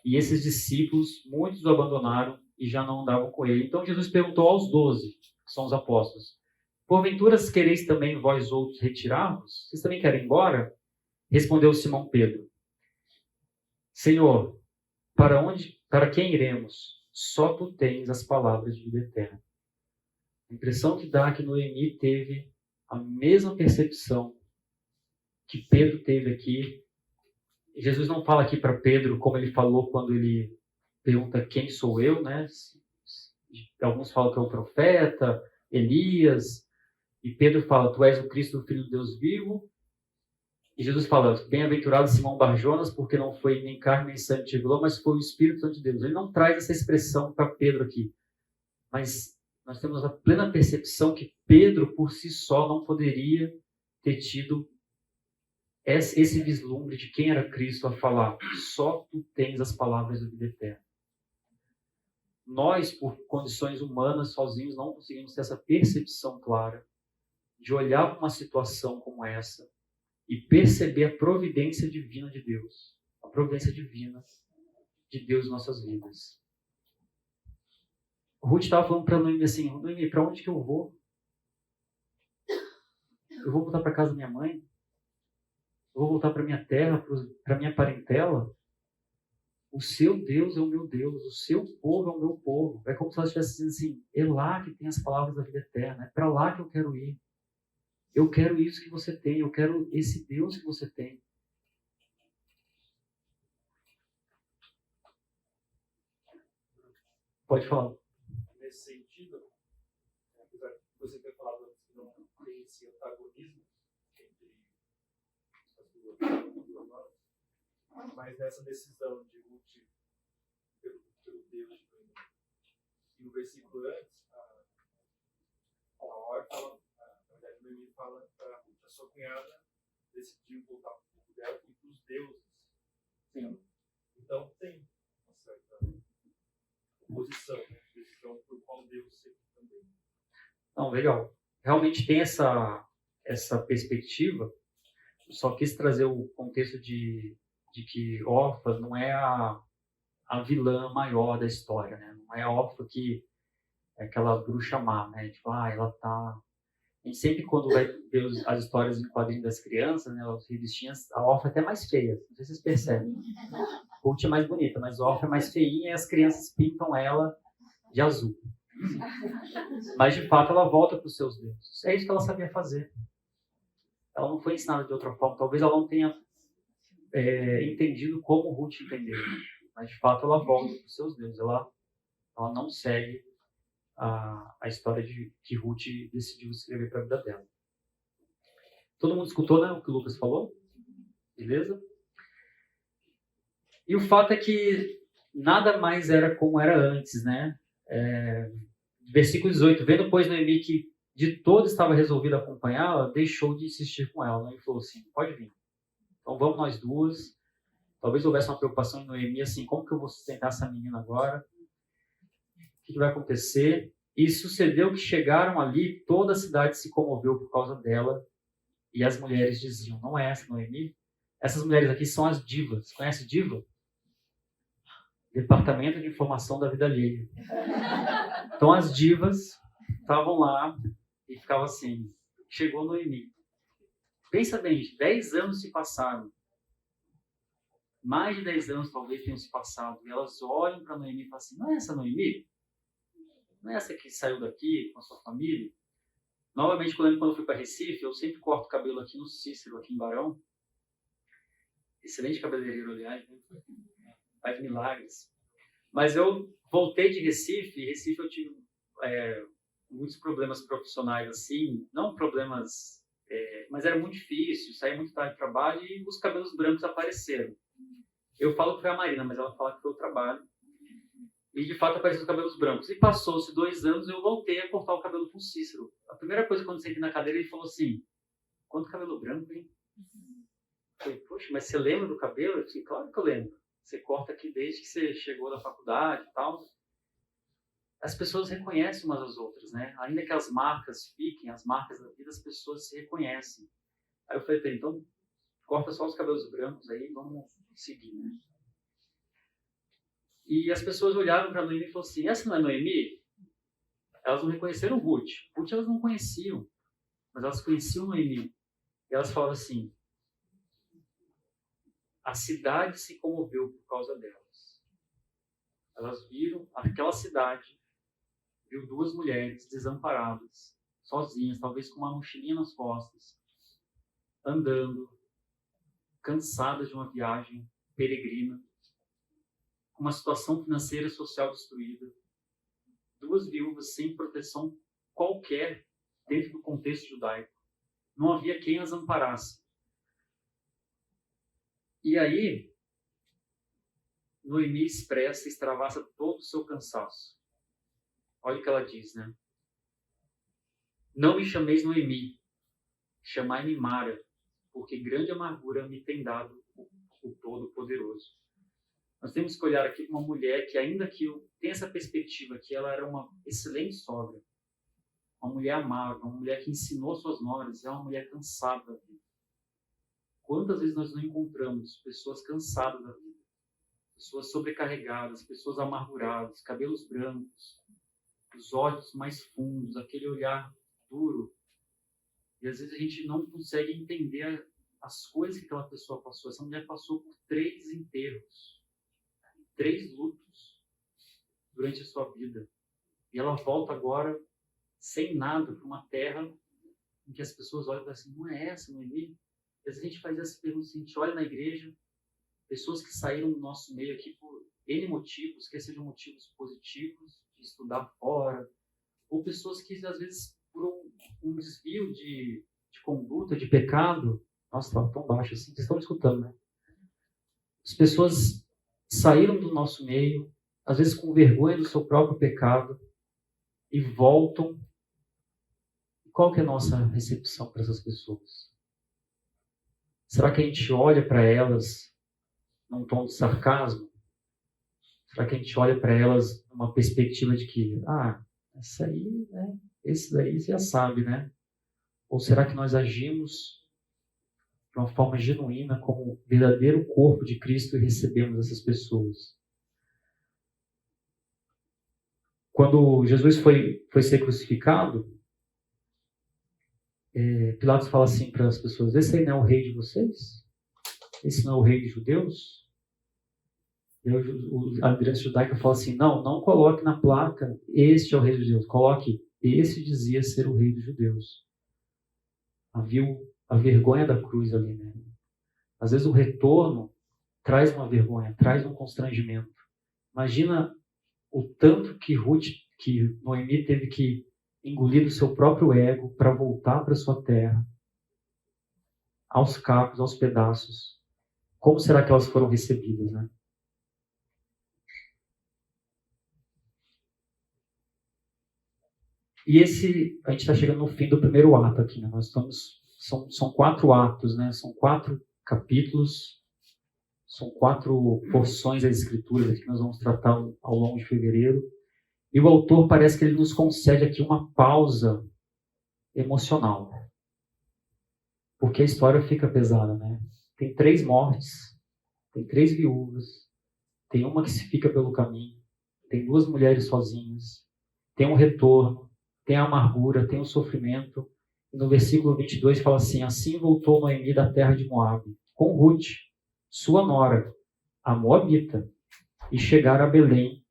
Speaker 1: e esses discípulos, muitos o abandonaram e já não andavam com ele. Então Jesus perguntou aos 12, que são os apóstolos: porventura quereis também vós outros retirar-vos? Vocês também querem ir embora? Respondeu Simão Pedro: Senhor, para quem iremos? Só tu tens as palavras de vida eterna. A impressão que dá é que Noemi teve a mesma percepção que Pedro teve aqui. Jesus não fala aqui para Pedro como ele falou quando ele pergunta: quem sou eu, né? Alguns falam que é o profeta, Elias, e Pedro fala: tu és o Cristo, o Filho do Deus vivo. E Jesus fala, bem-aventurado Simão Barjonas, porque não foi nem carne nem sangue que te revelou, mas foi o Espírito Santo de Deus. Ele não traz essa expressão para Pedro aqui, mas nós temos a plena percepção que Pedro, por si só, não poderia ter tido esse vislumbre de quem era Cristo a falar, só tu tens as palavras da vida eterna. Nós, por condições humanas, sozinhos, não conseguimos ter essa percepção clara de olhar para uma situação como essa e perceber a providência divina de Deus, a providência divina de Deus em nossas vidas. Ruth estava falando para Noemi assim, Noemi, para onde que eu vou? Eu vou voltar para casa da minha mãe? Eu vou voltar para minha terra, para minha parentela? O seu Deus é o meu Deus, o seu povo é o meu povo. É como se ela estivesse dizendo assim, é lá que tem as palavras da vida eterna, é para lá que eu quero ir. Eu quero isso que você tem, eu quero esse Deus que você tem. Pode falar.
Speaker 2: Nesse sentido, apesar de você ter falado antes que não tem esse antagonismo entre as duas, mas nessa decisão de Ruth pelo Deus de Noemi. E no versículo antes, a hora fala, na verdade, Noemi fala para Ruth, a sua cunhada decidiu voltar para o povo dela e para os deuses.
Speaker 1: Sim.
Speaker 2: Então tem uma certa oposição, né? Decisão por qual Deus sempre também.
Speaker 1: Não, legal. Realmente tem essa perspectiva. Eu só quis trazer o contexto de que Orfa não é a vilã maior da história, né? Não é a Orfa que é aquela bruxa má, né? Tipo, ela tá... A gente sempre, quando vai ver as histórias em quadrinhos das crianças, né? As revistinhas, a Orfa é até mais feia. Não sei se vocês percebem. Ruth é mais bonita, mas a Orfa é mais feinha e as crianças pintam ela de azul. Mas, de fato, ela volta para os seus deuses. É isso que ela sabia fazer. Ela não foi ensinada de outra forma. Talvez ela não tenha entendido como Ruth entendeu. Mas, de fato, ela volta para os seus deuses. Ela não segue a história de que Ruth decidiu escrever para a vida dela. Todo mundo escutou, né, o que o Lucas falou? Beleza? E o fato é que nada mais era como era antes, né? Versículo 18. Vendo, pois, Noemi que de todo estava resolvido a acompanhá-la, deixou de insistir com ela. Noemi falou assim, pode vir. Então vamos nós duas. Talvez houvesse uma preocupação em Noemi, assim, como que eu vou sustentar essa menina agora? O que vai acontecer? E sucedeu que chegaram ali, toda a cidade se comoveu por causa dela, e as mulheres diziam, não é essa Noemi? Essas mulheres aqui são as divas. Conhece diva? Departamento de Informação da Vida Alheia. Então as divas estavam lá e ficavam assim, chegou Noemi. Pensa bem, 10 anos se passaram. Mais de 10 anos talvez tenham se passado. E elas olham para Noemi e falam assim, não é essa Noemi? Não é essa que saiu daqui com a sua família? Novamente, quando eu fui para Recife, eu sempre corto o cabelo aqui no Cícero, aqui em Barão. Excelente cabeleireiro, aliás, né? Faz milagres. Mas eu voltei de Recife, e Recife eu tive muitos problemas profissionais, assim, não problemas, mas era muito difícil, saía muito tarde do trabalho e os cabelos brancos apareceram. Eu falo que foi a Marina, mas ela fala que foi o trabalho. E de fato apareceram os cabelos brancos. E passou-se 2 anos e eu voltei a cortar o cabelo com o Cícero. A primeira coisa quando eu sentei na cadeira, ele falou assim, quanto cabelo branco, hein? Eu falei, poxa, mas você lembra do cabelo? Eu disse, claro que eu lembro. Você corta aqui desde que você chegou da faculdade e tal. As pessoas reconhecem umas às outras, né? Ainda que as marcas fiquem, as marcas da vida, as pessoas se reconhecem. Aí eu falei, então, corta só os cabelos brancos aí, vamos seguir, né? E as pessoas olharam para a Noemi e falaram assim, essa não é Noemi? Elas não reconheceram Ruth. Ruth elas não conheciam, mas elas conheciam Noemi. E elas falaram assim, a cidade se comoveu por causa delas. Elas viram, aquela cidade, viu 2 mulheres desamparadas, sozinhas, talvez com uma mochilinha nas costas, andando, cansadas de uma viagem peregrina, com uma situação financeira e social destruída, 2 viúvas sem proteção qualquer dentro do contexto judaico. Não havia quem as amparasse. E aí, Noemi expressa e extravasa todo o seu cansaço. Olha o que ela diz, né? Não me chameis Noemi, chamai-me Mara, porque grande amargura me tem dado o Todo-Poderoso. Nós temos que olhar aqui para uma mulher que, ainda que tem essa perspectiva, que ela era uma excelente sogra, uma mulher amável, uma mulher que ensinou suas noras, é uma mulher cansada da vida. Quantas vezes nós não encontramos pessoas cansadas da vida? Pessoas sobrecarregadas, pessoas amarguradas, cabelos brancos, os olhos mais fundos, aquele olhar duro. E às vezes a gente não consegue entender as coisas que aquela pessoa passou. Essa mulher passou por 3 enterros, 3 lutos durante a sua vida. E ela volta agora sem nada para uma terra em que as pessoas olham e falam assim, não é essa, Noemi? Às vezes a gente faz essa pergunta, a gente olha na igreja, pessoas que saíram do nosso meio aqui por N motivos, quer sejam motivos positivos, de estudar fora, ou pessoas que às vezes por um desvio de conduta, de pecado, nossa, está tão baixo assim, vocês estão me escutando, né? As pessoas saíram do nosso meio, às vezes com vergonha do seu próprio pecado, e voltam. Qual que é a nossa recepção para essas pessoas? Será que a gente olha para elas num tom de sarcasmo? Será que a gente olha para elas numa perspectiva de que, essa aí, né? Esse daí você já sabe, né? Ou será que nós agimos de uma forma genuína como o verdadeiro corpo de Cristo e recebemos essas pessoas? Quando Jesus foi ser crucificado, Pilatos fala assim para as pessoas, esse aí não é o rei de vocês? Esse não é o rei dos judeus? E a liderança judaica fala assim, não coloque na placa, este é o rei dos judeus, coloque, esse dizia ser o rei dos judeus. Havia a vergonha da cruz ali, né? Às vezes o retorno traz uma vergonha, traz um constrangimento. Imagina o tanto que Noemi teve que engolir do seu próprio ego para voltar para sua terra, aos cacos, aos pedaços. Como será que elas foram recebidas, né? E a gente está chegando no fim do primeiro ato aqui, né? São 4 atos, né? São 4 capítulos, são 4 porções das escrituras que nós vamos tratar ao longo de fevereiro. E o autor parece que ele nos concede aqui uma pausa emocional. Porque a história fica pesada, né? Tem 3 mortes, tem 3 viúvas, tem uma que se fica pelo caminho, tem 2 mulheres sozinhas, tem um retorno, tem a amargura, tem o sofrimento. E no versículo 22 fala assim, assim voltou Noemi da terra de Moabe, com Ruth, sua nora, a Moabita, e chegaram a Belém.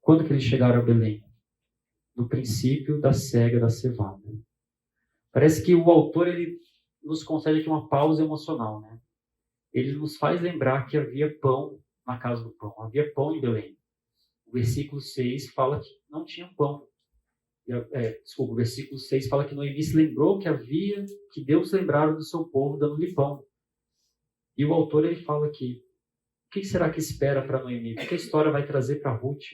Speaker 1: Quando que eles chegaram a Belém? No princípio da cega da cevada. Parece que o autor ele nos concede aqui uma pausa emocional, né? Ele nos faz lembrar que havia pão na casa do pão, havia pão em Belém. O versículo 6 fala que não tinha pão. O versículo 6 fala que Noemi se lembrou que Deus lembrara do seu povo dando-lhe pão. E o autor ele fala aqui, o que será que espera para Noemi? O que a história vai trazer para Ruth?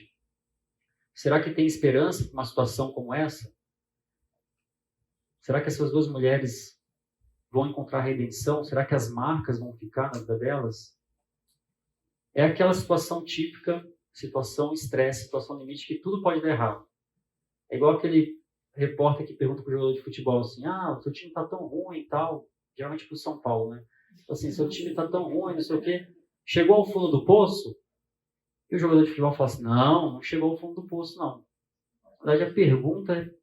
Speaker 1: Será que tem esperança para uma situação como essa? Será que essas 2 mulheres vão encontrar redenção? Será que as marcas vão ficar na vida delas? É aquela situação típica, situação estresse, situação limite, que tudo pode dar errado. É igual aquele repórter que pergunta para o jogador de futebol assim, o seu time está tão ruim e tal, geralmente para o São Paulo, né? Assim, seu time está tão ruim, não sei o quê. Chegou ao fundo do poço? E o jogador de futebol fala assim, não chegou ao fundo do poço, não. Na verdade, a pergunta,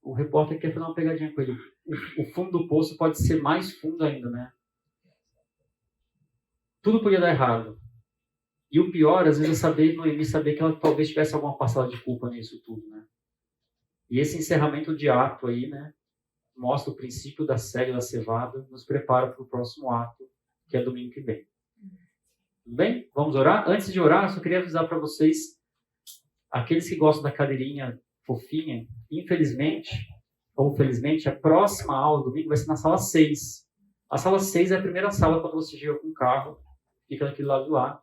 Speaker 1: o repórter quer fazer uma pegadinha com ele. O fundo do poço pode ser mais fundo ainda, né? Tudo podia dar errado. E o pior, às vezes, é Noemi saber que ela talvez tivesse alguma parcela de culpa nisso tudo, né? E esse encerramento de ato aí, né? Mostra o princípio da cega da cevada, nos prepara para o próximo ato, que é domingo que vem. Tudo bem? Vamos orar? Antes de orar, eu só queria avisar para vocês, aqueles que gostam da cadeirinha fofinha, infelizmente, ou felizmente, a próxima aula, domingo, vai ser na sala 6. A sala 6 é a primeira sala quando você chega com o carro. fica naquele lado lá.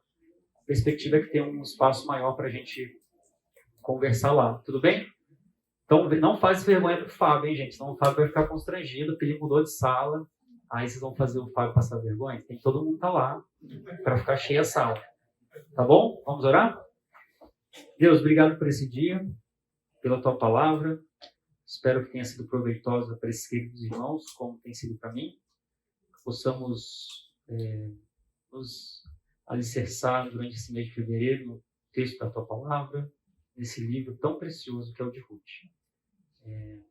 Speaker 1: A perspectiva é que tem um espaço maior para a gente conversar lá. Tudo bem? Então, não faz vergonha pro Fábio, hein, gente? Senão o Fábio vai ficar constrangido, porque ele mudou de sala. Aí vocês vão fazer o Fábio passar vergonha? Tem que todo mundo estar lá para ficar cheia a sala. Tá bom? Vamos orar? Deus, obrigado por esse dia, pela tua palavra. Espero que tenha sido proveitosa para esses queridos irmãos, como tem sido para mim. Que possamos nos alicerçar durante esse mês de fevereiro no texto da tua palavra, nesse livro tão precioso que é o de Ruth.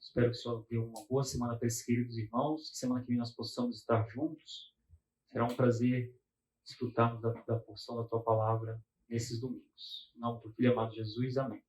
Speaker 1: Espero que o Senhor dê uma boa semana para esses queridos irmãos. Que semana que vem nós possamos estar juntos. Será um prazer desfrutarmos da porção da tua palavra nesses domingos. Em nome do Filho amado Jesus. Amém.